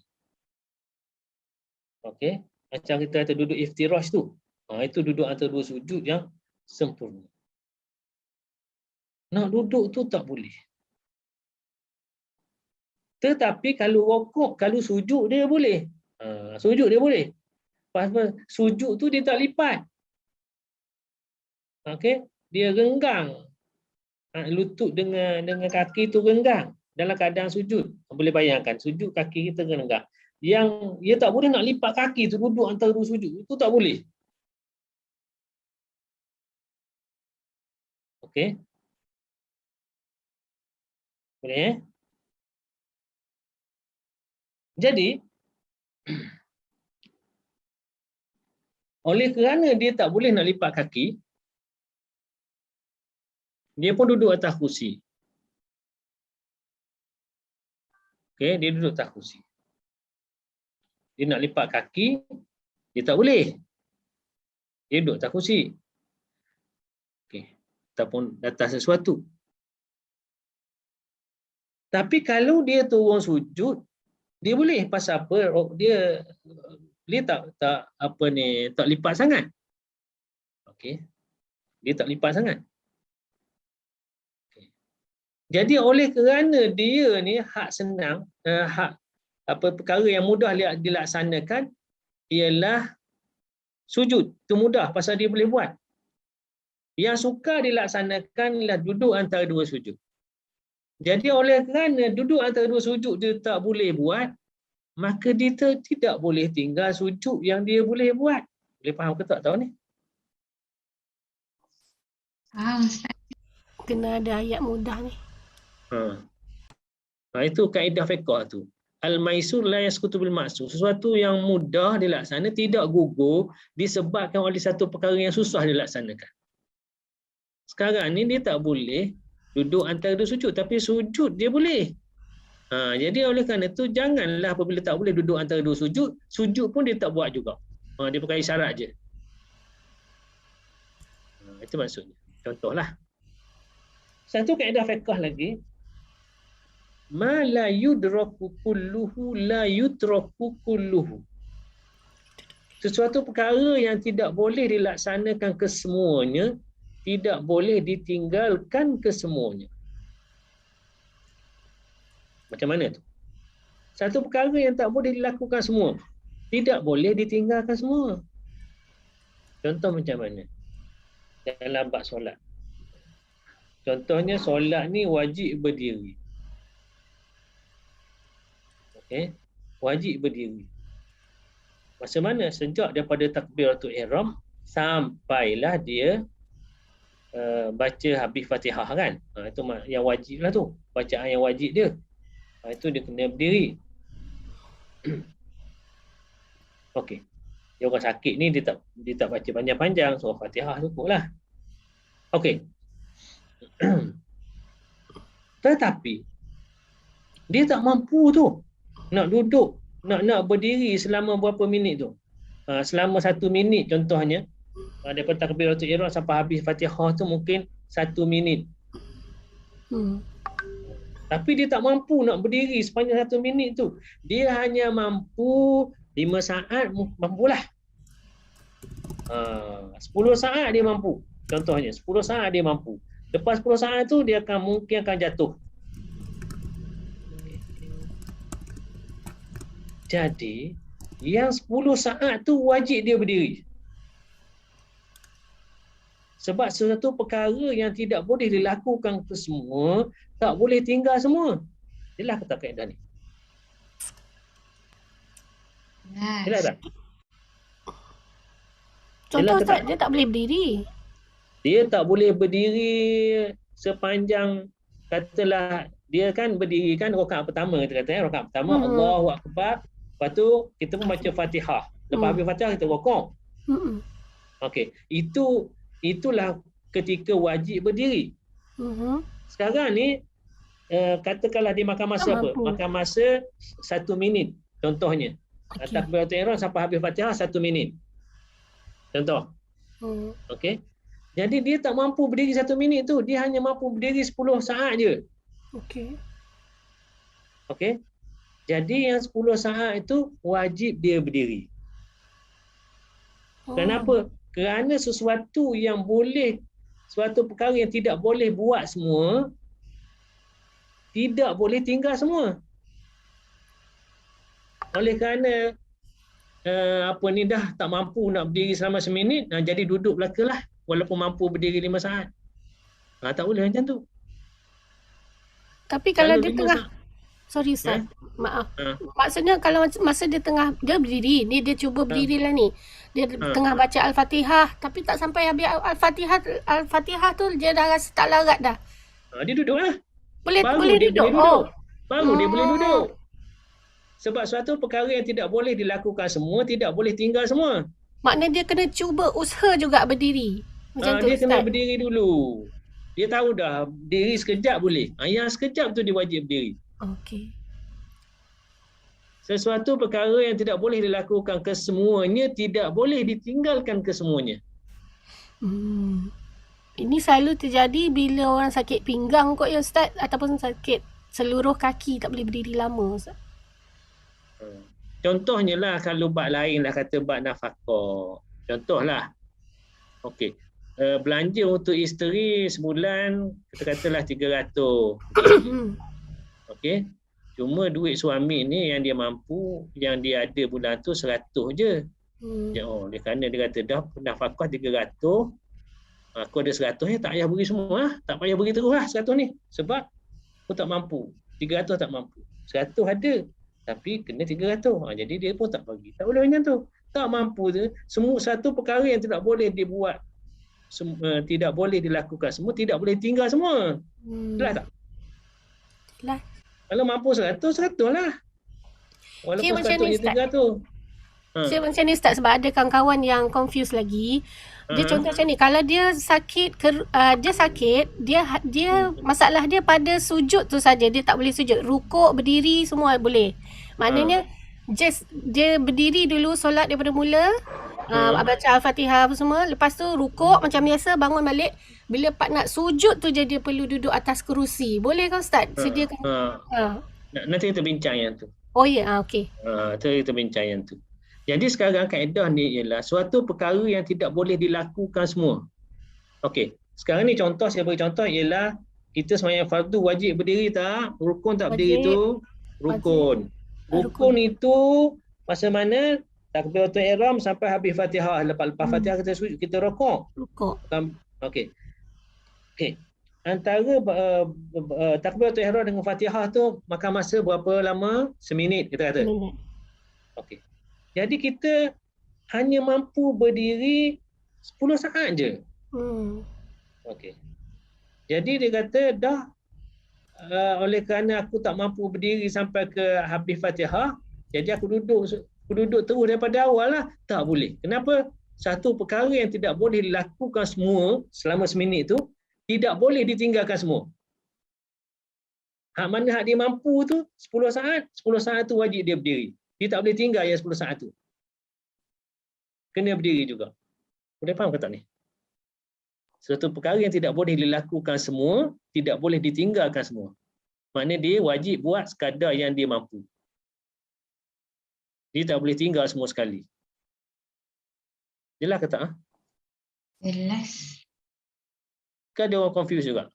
Okey, macam kita kata duduk iftirash tu. Itu duduk antara dua sujud yang sempurna. Nak duduk tu tak boleh. Tetapi kalau rokok, kalau sujud dia boleh. Sujud dia boleh. Pasal sujud tu dia tak lipat. Okey, dia renggang. Lutut dengan kaki tu renggang dalam keadaan sujud. Boleh bayangkan sujud kaki kita renggang. Yang dia tak boleh nak lipat kaki tu duduk antara dua sujud. Itu tak boleh. Okey. Boleh Jadi oleh kerana dia tak boleh nak lipat kaki, dia pun duduk atas kursi. Okey, dia duduk atas kursi. Dia nak lipat kaki, dia tak boleh. Dia duduk atas kursi. Okey, ataupun atas sesuatu. Tapi kalau dia turun sujud, dia boleh. Pasal apa? Dia tak lipat sangat. Okey. Dia tak lipat sangat. Okay. Jadi oleh kerana dia ni hak senang, perkara yang mudah dilaksanakan ialah sujud. Itu mudah pasal dia boleh buat. Yang sukar dilaksanakan ialah duduk antara dua sujud. Jadi oleh kerana duduk antara dua sujud dia tak boleh buat, maka dia tidak boleh tinggal sujud yang dia boleh buat. Boleh faham ke tak tahu ni? Faham, Ustaz. Kena ada ayat mudah ni. Itu kaedah fiqh tu. Al-maisur la yasqutu bil ma'sur. Sesuatu yang mudah dilaksana tidak gugur disebabkan oleh satu perkara yang susah dilaksanakan. Sekarang ni dia tak boleh duduk antara dua sujud, tapi sujud dia boleh. Jadi oleh kerana itu janganlah apabila tak boleh duduk antara dua sujud, sujud pun dia tak buat juga. Dia pakai isyarat je. Itu maksudnya. Contohlah. Satu kaedah fiqh lagi, ma la yudraku kulluhu la yutraku kulluhu. Sesuatu perkara yang tidak boleh dilaksanakan kesemuanya tidak boleh ditinggalkan kesemuanya. Macam mana tu? Satu perkara yang tak boleh dilakukan semua, tidak boleh ditinggalkan semua. Contoh macam mana? Dalam bab solat. Contohnya solat ni wajib berdiri. Okey, wajib berdiri. Masa mana? Sejak daripada takbiratul ihram sampailah dia baca habis Fatihah kan. Itu yang wajib lah tu. Bacaan yang wajib dia. Itu dia kena berdiri. Okey. Dia orang sakit ni dia tak baca panjang-panjang, surah Fatihah cukup lah. Okey. Tetapi dia tak mampu tu. Nak duduk, nak berdiri selama berapa minit tu? Selama 1 minit contohnya. Daripada takbiratul ihram sampai habis Fatihah tu mungkin 1 minit. Tapi dia tak mampu nak berdiri sepanjang 1 minit tu. Dia hanya mampu 5 saat, mampulah. 10 saat dia mampu. Contohnya 10 saat dia mampu. Lepas 10 saat tu dia mungkin akan jatuh. Jadi yang 10 saat tu wajib dia berdiri. Sebab sesuatu perkara yang tidak boleh dilakukan ke semua, tak boleh tinggal semua. Itulah kata kaedah ni. Jelas tak? Contoh Ustaz, dia tak boleh berdiri. Dia tak boleh berdiri sepanjang, katalah dia kan berdiri kan rakaat pertama, kita kata rakaat pertama Allahu Akbar, lepas tu kita pun baca Fatihah. Lepas habis Fatihah kita rukuk. Okey, itulah ketika wajib berdiri. Sekarang ni katakanlah dia makan masa apa? Makan masa 1 minit contohnya. Takbiratul ihram sampai habis Fatihah 1 minit. Contoh. Okey. Jadi dia tak mampu berdiri 1 minit tu, dia hanya mampu berdiri 10 saat je. Okey. Jadi yang 10 saat itu wajib dia berdiri. Kenapa? Kerana sesuatu yang boleh, suatu perkara yang tidak boleh buat semua, tidak boleh tinggal semua. Oleh kerana dah tak mampu nak berdiri selama seminit, jadi duduk belakalah walaupun mampu berdiri 5 saat. Tak boleh macam tu. Tapi kalau dia tengah sorry Ustaz, maaf. Maksudnya kalau masa dia tengah dia berdiri, ni dia cuba berdirilah ni. Dia tengah baca Al-Fatihah tapi tak sampai habis Al-Fatihah tu dia dah rasa tak larat dah. Dia duduklah. Boleh duduk. Baru dia boleh duduk. Sebab suatu perkara yang tidak boleh dilakukan semua, tidak boleh tinggal semua. Maknanya dia kena cuba usaha juga berdiri. Macam tu dia Ustaz. Kena berdiri dulu. Dia tahu dah berdiri sekejap boleh. Yang sekejap tu dia wajib berdiri. Okey. Sesuatu perkara yang tidak boleh dilakukan kesemuanya, tidak boleh ditinggalkan kesemuanya. Ini selalu terjadi bila orang sakit pinggang kot ya Ustaz, ataupun sakit seluruh kaki tak boleh berdiri lama Ustaz. Contohnya lah kalau bab lain lah, kata bab nafkah. Contohlah. Okey. Belanja untuk isteri sebulan katalah 300. Okey. Cuma duit suami ni yang dia mampu, yang dia ada bulan tu 100 je. Oleh kerana dia kata dah nafkah 300, aku ada 100 tak payah beri semua lah. Tak payah beri terus lah 100 ni. Sebab aku tak mampu. 300 tak mampu. 100 ada. Tapi kena 300. Jadi dia pun tak bagi. Tak boleh macam tu. Tak mampu tu. Semua satu perkara yang tidak boleh dibuat, tidak boleh dilakukan semua, tidak boleh tinggal semua. Jelas tak? Jelas. Kalau mampu 100 lah. Walaupun sepatutnya 300. Saya macam ni Ustaz, sebab ada kawan-kawan yang confused lagi. Dia contoh macam ni, kalau dia sakit, dia masalah dia pada sujud tu saja, dia tak boleh sujud. Rukuk, berdiri semua boleh. Maknanya dia berdiri dulu solat daripada mula, baca Al-Fatihah apa semua, lepas tu rukuk macam biasa, bangun balik. Bila nak sujud tu je dia perlu duduk atas kerusi. Boleh kan Ustaz? Sediakan. Nanti kita bincang yang tu. Oh ya, okey. Nanti kita bincang yang tu. Jadi sekarang kaedah ni ialah suatu perkara yang tidak boleh dilakukan semua. Okey, sekarang ni contoh, saya beri contoh ialah kita sembahyang fardu wajib berdiri tak? Rukun tak berdiri tu? Rukun. Rukun itu masa mana? Takbiratul ihram sampai habis Fatihah. Lepas Fatihah kita rukuk. Okey. Antara takbiratul ihram dengan Fatihah tu makan masa berapa lama? Seminit kita kata. Okey. Jadi kita hanya mampu berdiri 10 saat je. Okey. Jadi dia kata dah oleh kerana aku tak mampu berdiri sampai ke habis Fatihah, jadi aku duduk terus daripada awal lah. Tak boleh. Kenapa? Satu perkara yang tidak boleh dilakukan semua selama seminit tu, tidak boleh ditinggalkan semua. Hak mana hak dia mampu tu 10 saat, 10 saat tu wajib dia berdiri. Dia tak boleh tinggal yang 10 saat tu. Kena berdiri juga. Boleh faham ke tak ni? Suatu perkara yang tidak boleh dilakukan semua, tidak boleh ditinggalkan semua. Maknanya dia wajib buat sekadar yang dia mampu. Dia tak boleh tinggal semua sekali. Jelas ke tak? Jelas. Kan ada orang confuse juga.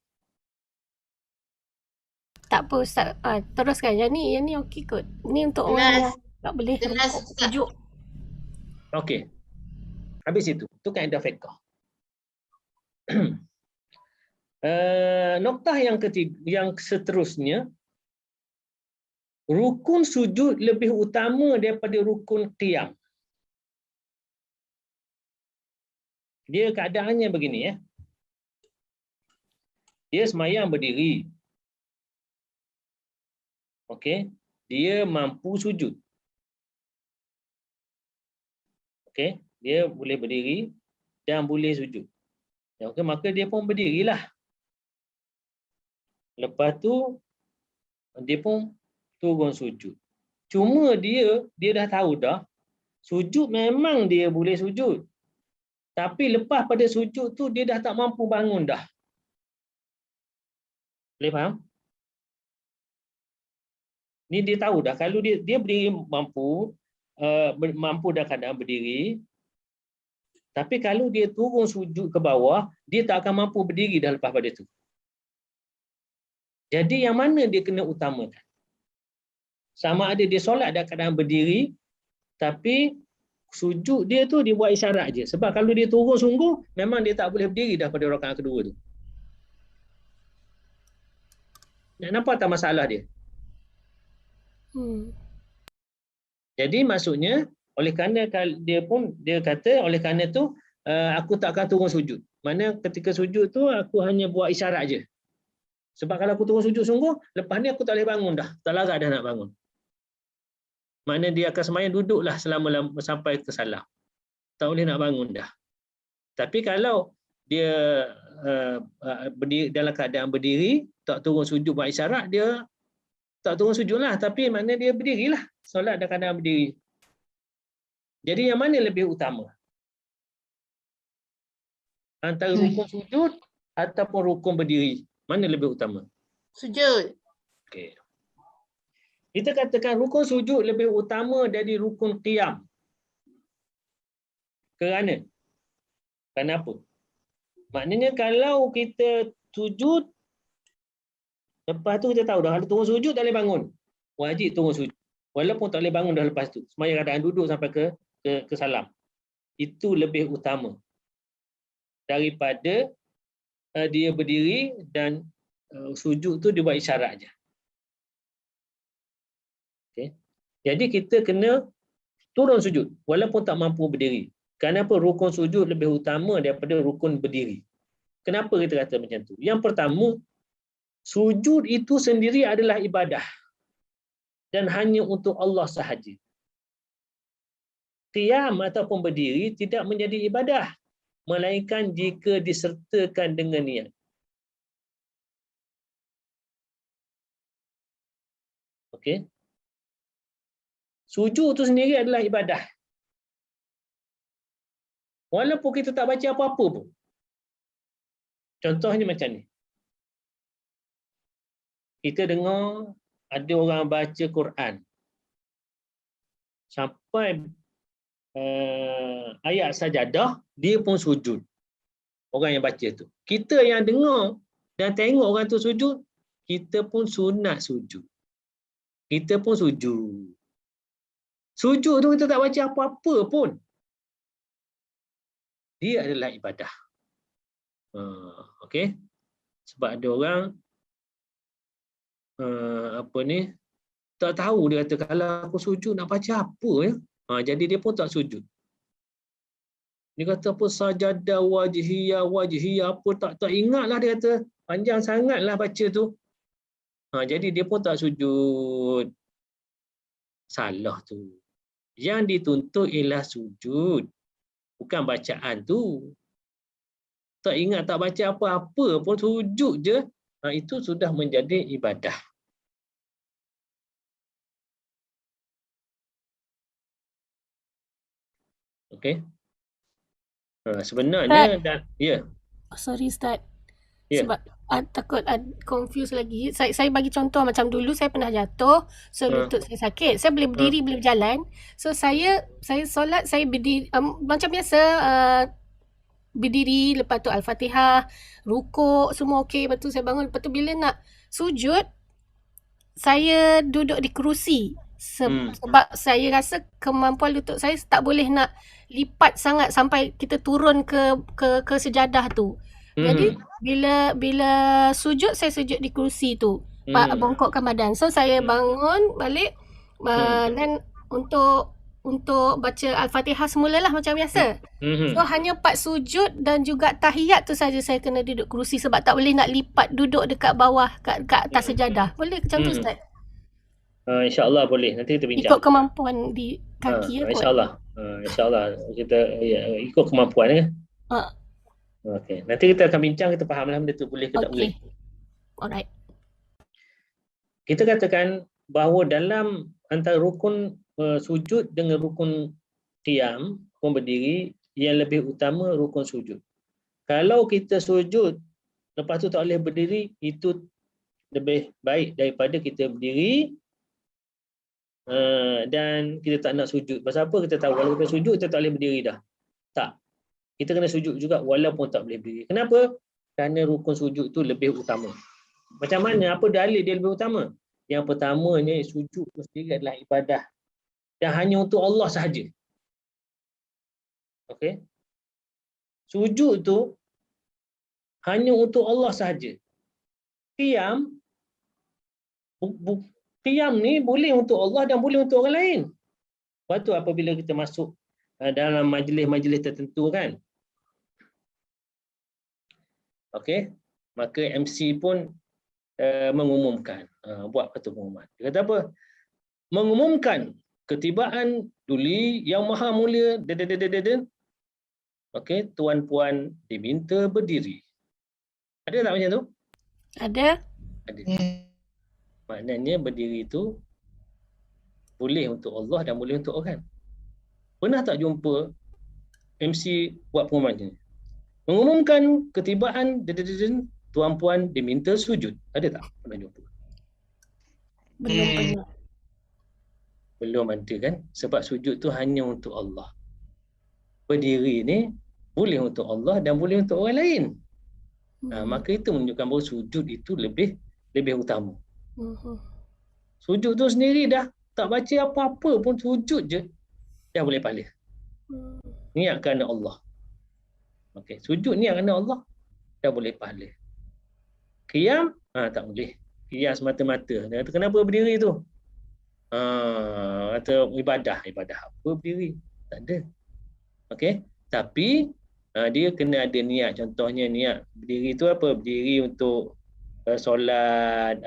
Tak apa Ustaz. Teruskan. Yang ni okey kot. Ni untuk orang yang tak boleh Jelas, rukuk Ustaz. sujud. Okey. Habis itu. Itu kaedah fiqh. Noktah yang ketiga, yang seterusnya, rukun sujud lebih utama daripada rukun qiyam. Dia keadaannya begini ya. Dia semayang berdiri. Okey, dia mampu sujud. Okey, dia boleh berdiri dan boleh sujud. Okey, maka dia pun berdirilah. Lepas tu dia pun turun sujud. Cuma dia dah tahu dah sujud memang dia boleh sujud. Tapi lepas pada sujud tu dia dah tak mampu bangun dah. Boleh faham? Ni dia tahu dah kalau dia berdiri mampu mampu dah keadaan berdiri. Tapi kalau dia turun sujud ke bawah, dia tak akan mampu berdiri dah lepas pada tu. Jadi yang mana dia kena utamakan? Sama ada dia solat dalam keadaan berdiri, tapi sujud dia tu dia buat isyarat je. Sebab kalau dia turun sungguh, memang dia tak boleh berdiri dah pada rakaat kedua tu. Nampak tak masalah dia? Jadi maksudnya, oleh kerana dia kata, oleh kerana tu aku tak akan turun sujud. Mana ketika sujud tu aku hanya buat isyarat je. Sebab kalau aku turun sujud sungguh, lepas ni aku tak boleh bangun dah. Tak larat dah nak bangun. Mana dia akan semayang duduklah selama sampai ke salam. Tak boleh nak bangun dah. Tapi kalau dia berdiri, dalam keadaan berdiri, tak turun sujud buat isyarat, dia tak turun sujud lah. Tapi makna dia berdirilah. Solat dalam keadaan berdiri. Jadi yang mana lebih utama? Antara rukun sujud ataupun rukun berdiri? Mana lebih utama? Sujud. Okey. Kita katakan rukun sujud lebih utama dari rukun qiyam. Kerana? Kenapa? Maknanya kalau kita sujud, lepas tu kita tahu dah kalau turun sujud tak boleh bangun. Wajib turun sujud. Walaupun tak boleh bangun dah lepas tu. Semaya keadaan duduk sampai ke salam. Itu lebih utama daripada dia berdiri dan sujud tu dia buat isyarat je. Okay. Jadi kita kena turun sujud walaupun tak mampu berdiri. Kenapa rukun sujud lebih utama daripada rukun berdiri? Kenapa kita kata macam tu? Yang pertama, sujud itu sendiri adalah ibadah dan hanya untuk Allah sahaja. Qiyam ataupun berdiri tidak menjadi ibadah, melainkan jika disertakan dengan niat. Okey. Sujud itu sendiri adalah ibadah. Walaupun kita tak baca apa-apa pun. Contohnya macam ni. Kita dengar ada orang baca Quran. Sampai ayat sajadah, dia pun sujud. Orang yang baca tu. Kita yang dengar dan tengok orang tu sujud, kita pun sunat sujud. Kita pun sujud. Sujud tu kita tak baca apa-apa pun. Dia adalah ibadah. Okey. Sebab ada orang tak tahu, dia kata kalau aku sujud nak baca apa ya? Jadi dia pun tak sujud. Dia kata apa sajadah wajhiyah apa tak ingatlah, dia kata panjang sangatlah baca tu. Jadi dia pun tak sujud. Salah tu. Yang dituntut ialah sujud, bukan bacaan tu. Tak ingat tak baca apa-apa pun sujud je, itu sudah menjadi ibadah. Okey. Sebenarnya Sorry Ustaz. Ya. Sebab takut confuse lagi. Saya bagi contoh macam dulu saya pernah jatuh, so lutut saya sakit. Saya boleh berdiri, boleh berjalan. So saya solat, saya berdiri macam biasa, berdiri, lepas tu Al-Fatihah, rukuk, semua okey. Lepas tu saya bangun. Lepas tu bila nak sujud, saya duduk di kerusi. Sebab saya rasa kemampuan lutut saya tak boleh nak lipat sangat sampai kita turun ke sejadah tu. Jadi bila sujud, saya sujud di kerusi tu, bongkokkan badan. So saya bangun balik dan untuk baca Al-Fatihah semulalah macam biasa. So hanya part sujud dan juga tahiyat tu saja saya kena duduk kerusi sebab tak boleh nak lipat duduk dekat bawah kat atas sejadah. Boleh macam tu Ustaz? InsyaAllah boleh. Nanti kita bincang. Ikut kemampuan di kaki kot. InsyaAllah. InsyaAllah kita ikut kemampuan ya. Okey. Nanti kita akan bincang, kita fahamlah benda tu boleh ke tak boleh. Alright. Kita katakan bahawa dalam antara rukun sujud dengan rukun qiyam, rukun berdiri, yang lebih utama rukun sujud. Kalau kita sujud lepas tu tak boleh berdiri, itu lebih baik daripada kita berdiri dan kita tak nak sujud. Pasal apa? Kita tahu kalau kita sujud kita tak boleh berdiri dah. Tak. Kita kena sujud juga walaupun tak boleh berdiri. Kenapa? Kerana rukun sujud tu lebih utama. Macam mana? Apa dalil dia lebih utama? Yang pertamanya, sujud itu sendiri adalah ibadah dan hanya untuk Allah sahaja. Okey? Sujud tu hanya untuk Allah sahaja. Qiyam ni boleh untuk Allah dan boleh untuk orang lain. Lepas tu apabila kita masuk dalam majlis-majlis tertentu kan, okey, maka MC pun mengumumkan, buat satu pengumuman. Dia kata apa? Mengumumkan ketibaan Duli Yang Maha Mulia okey, tuan-puan diminta berdiri. Ada tak macam tu? Ada. Maknanya berdiri itu boleh untuk Allah dan boleh untuk orang. Pernah tak jumpa MC buat pengumuman ni? Mengumumkan ketibaan tuan-puan diminta sujud. Ada tak? Pernah jumpa? Belum pernah. Belum ada kan? Sebab sujud tu hanya untuk Allah. Berdiri ni boleh untuk Allah dan boleh untuk orang lain. Maka itu menunjukkan bahawa sujud itu lebih utama. Sujud tu sendiri dah tak baca apa-apa pun, sujud je dah boleh pahala. Niat kerana Allah. Okey, sujud niat kerana Allah dah boleh pahala. Qiyam tak boleh. Qiyam semata-mata. Dia kata kenapa berdiri tu? Kata ibadah apa berdiri? Tak ada. Okey, tapi dia kena ada niat. Contohnya niat berdiri tu apa? Berdiri untuk solat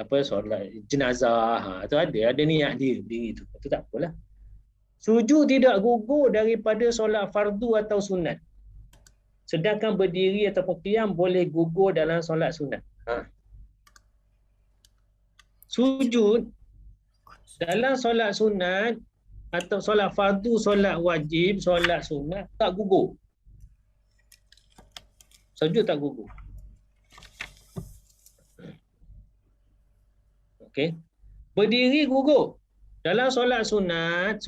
jenazah. Itu ada niat dia berdiri tu. Itu tak apalah. Sujud tidak gugur daripada solat fardu atau sunat. Sedangkan berdiri ataupun qiyam boleh gugur dalam solat sunat. Sujud dalam solat sunat atau solat fardu, solat wajib, solat sunat tak gugur. Sujud tak gugur. Okey. Berdiri gugur. Dalam solat sunat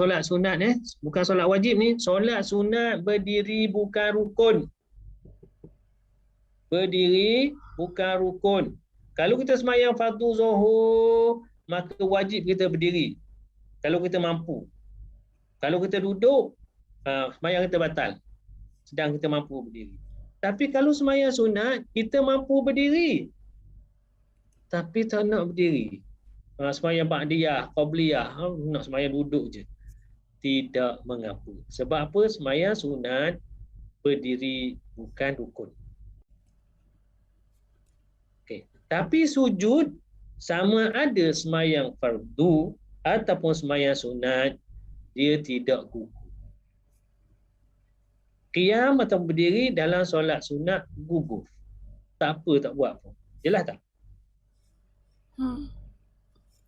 bukan solat wajib ni, solat sunat berdiri bukan rukun. Berdiri bukan rukun. Kalau kita sembahyang fardu zuhur, maka wajib kita berdiri. Kalau kita mampu. Kalau kita duduk, sembahyang kita batal. Sedang kita mampu berdiri. Tapi kalau sembahyang sunat, kita mampu berdiri. Tapi tak nak berdiri. Sembahyang ba'diyah, qabliyah, nak sembahyang duduk je. Tidak mengapa. Sebab apa? Sembahyang sunat berdiri bukan rukun. Okey. Tapi sujud sama ada sembahyang fardu ataupun sembahyang sunat, dia tidak gugur. Qiyam atau berdiri dalam solat sunat gugur. Tak apa, tak buat pun. Jelas tak?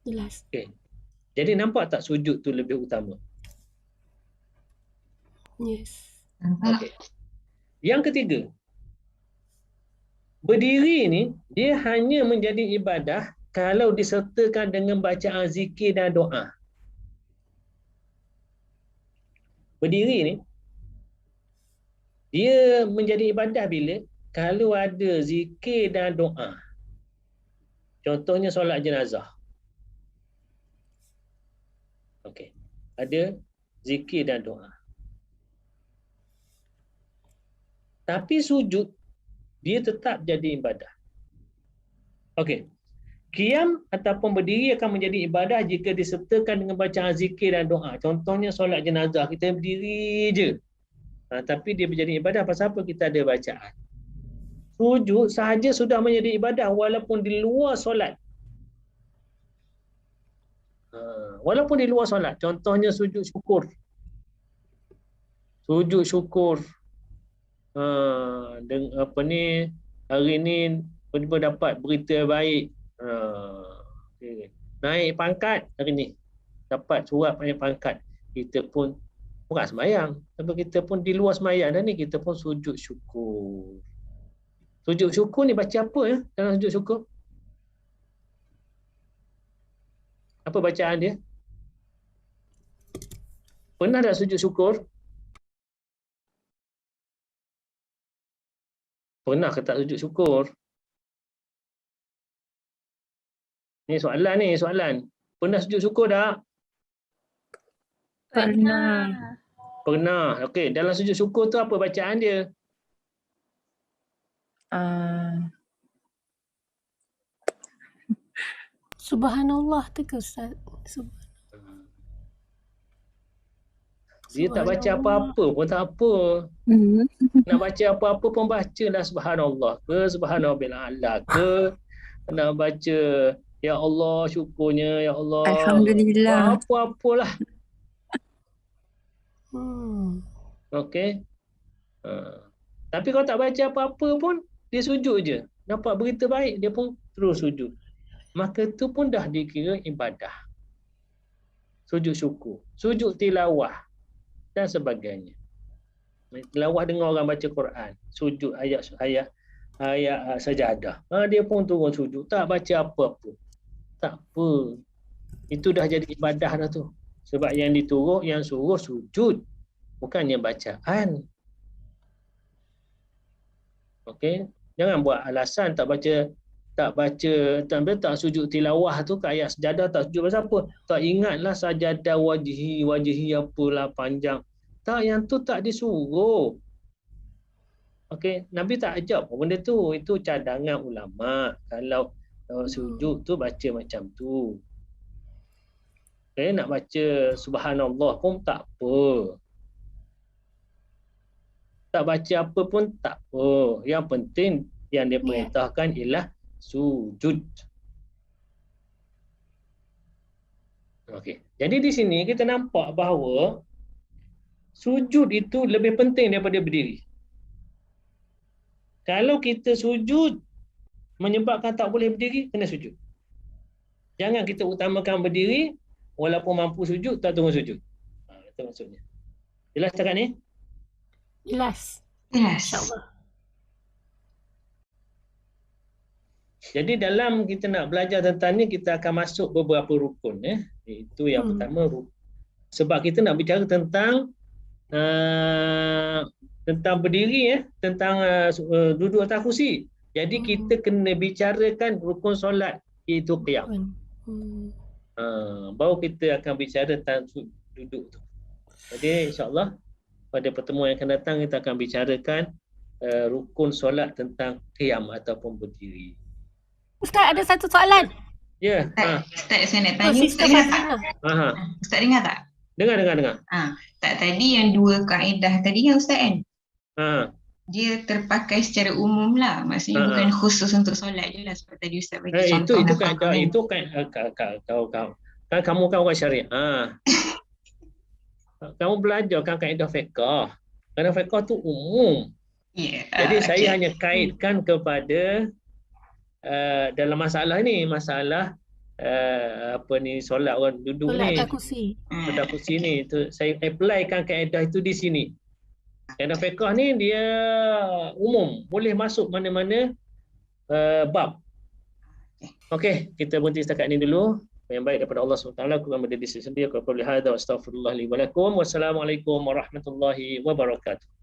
Jelas. Okay. Jadi nampak tak sujud tu lebih utama? Yes. Okey. Yang ketiga, berdiri ni dia hanya menjadi ibadah kalau disertakan dengan bacaan zikir dan doa. Berdiri ni dia menjadi ibadah bila kalau ada zikir dan doa. Contohnya solat jenazah. Okey. Ada zikir dan doa. Tapi sujud dia tetap jadi ibadah. Okey. Qiyam ataupun berdiri akan menjadi ibadah jika disertakan dengan bacaan zikir dan doa. Contohnya solat jenazah, kita berdiri je. Tapi dia menjadi ibadah pasal apa? Kita ada bacaan. Sujud sahaja sudah menjadi ibadah walaupun di luar solat. Walaupun di luar solat. Contohnya sujud syukur. Sujud syukur. Hari ni tiba-tiba dapat berita baik. Naik pangkat hari ni. Dapat surat naik pangkat. Kita pun bukan sembahyang. Tapi kita pun di luar sembahyang dan ni kita pun sujud syukur. Sujud syukur ni baca apa ya dalam sujud syukur? Apa bacaan dia? Pernah tak sujud syukur? Pernah ke tak sujud syukur? Ni soalan. Pernah sujud syukur tak? Pernah. Pernah. Okey, dalam sujud syukur tu apa bacaan dia? Subhanallah tu ke Ustaz? Dia tak baca apa-apa pun tak apa. Nak baca apa-apa pun bacalah subhanallah ke subhanallah a'la ke. Nak baca ya Allah syukurnya ya Allah. Alhamdulillah. Apa-apalah. Okey. Tapi kalau tak baca apa-apa pun dia sujud je. Dapat berita baik dia pun terus sujud. Maka tu pun dah dikira ibadah. Sujud syukur, sujud tilawah dan sebagainya. Tilawah dengar orang baca Quran, sujud ayat sajadah. Dia pun turun sujud, tak baca apa-apa. Tak apa. Itu dah jadi ibadah dah tu. Sebab yang suruh sujud, bukannya bacaan. Okey, jangan buat alasan tak sujud tilawah tu kat ayat sajadah tak sujud pasal apa? Tak ingatlah sajadah wajihi apalah panjang. Tak, yang tu tak disuruh. Okey, Nabi tak ajar pun benda tu. Itu cadangan ulama. Kalau sujud tu baca macam tu. Okey, nak baca subhanallah pun tak apa. Tak baca apa pun tak apa. Yang penting yang dia perintahkan ialah sujud. Okey. Jadi di sini kita nampak bahawa sujud itu lebih penting daripada berdiri. Kalau kita sujud menyebabkan tak boleh berdiri, kena sujud. Jangan kita utamakan berdiri walaupun mampu sujud tak tunggu sujud. Itu maksudnya. Jelas cakap ni? Jelas. InsyaAllah. Jadi dalam kita nak belajar tentang ni, kita akan masuk beberapa rukun. Itu yang pertama. Sebab kita nak bicara tentang berdiri, tentang duduk atas kursi. Jadi kita kena bicarakan rukun solat, iaitu qiyam. Baru kita akan bicara tentang duduk tu. Jadi insyaAllah pada pertemuan yang akan datang kita akan bicarakan rukun solat tentang qiyam ataupun berdiri. Ustaz, ada satu soalan. Ya. Ustaz, saya nak tanya. Ustaz dengar tak? Ustaz dengar tak? Dengar. Tak, tadi yang dua kaedah tadi kan Ustaz kan? Dia terpakai secara umum lah. Maksudnya bukan khusus untuk solat je lah. Sebab tadi Ustaz bagi contoh. Itu kan kamu kan orang syariah. Kamu belajar kan kaedah fiqh. Kaedah fiqh tu umum. Jadi saya hanya kaitkan kepada dalam masalah ni, masalah solat orang duduk solat ni. atas kursi. Atas kursi ni, tu saya applykan kaedah itu di sini. Kaedah fiqh ni dia umum, boleh masuk mana-mana bab. Okey, kita berhenti setakat ni dulu. Yang baik daripada Allah SWT, kurang berdiri sendiri. Aku boleh hadza wa astaghfirullah li wa lakum. Wassalamualaikum warahmatullahi wabarakatuh.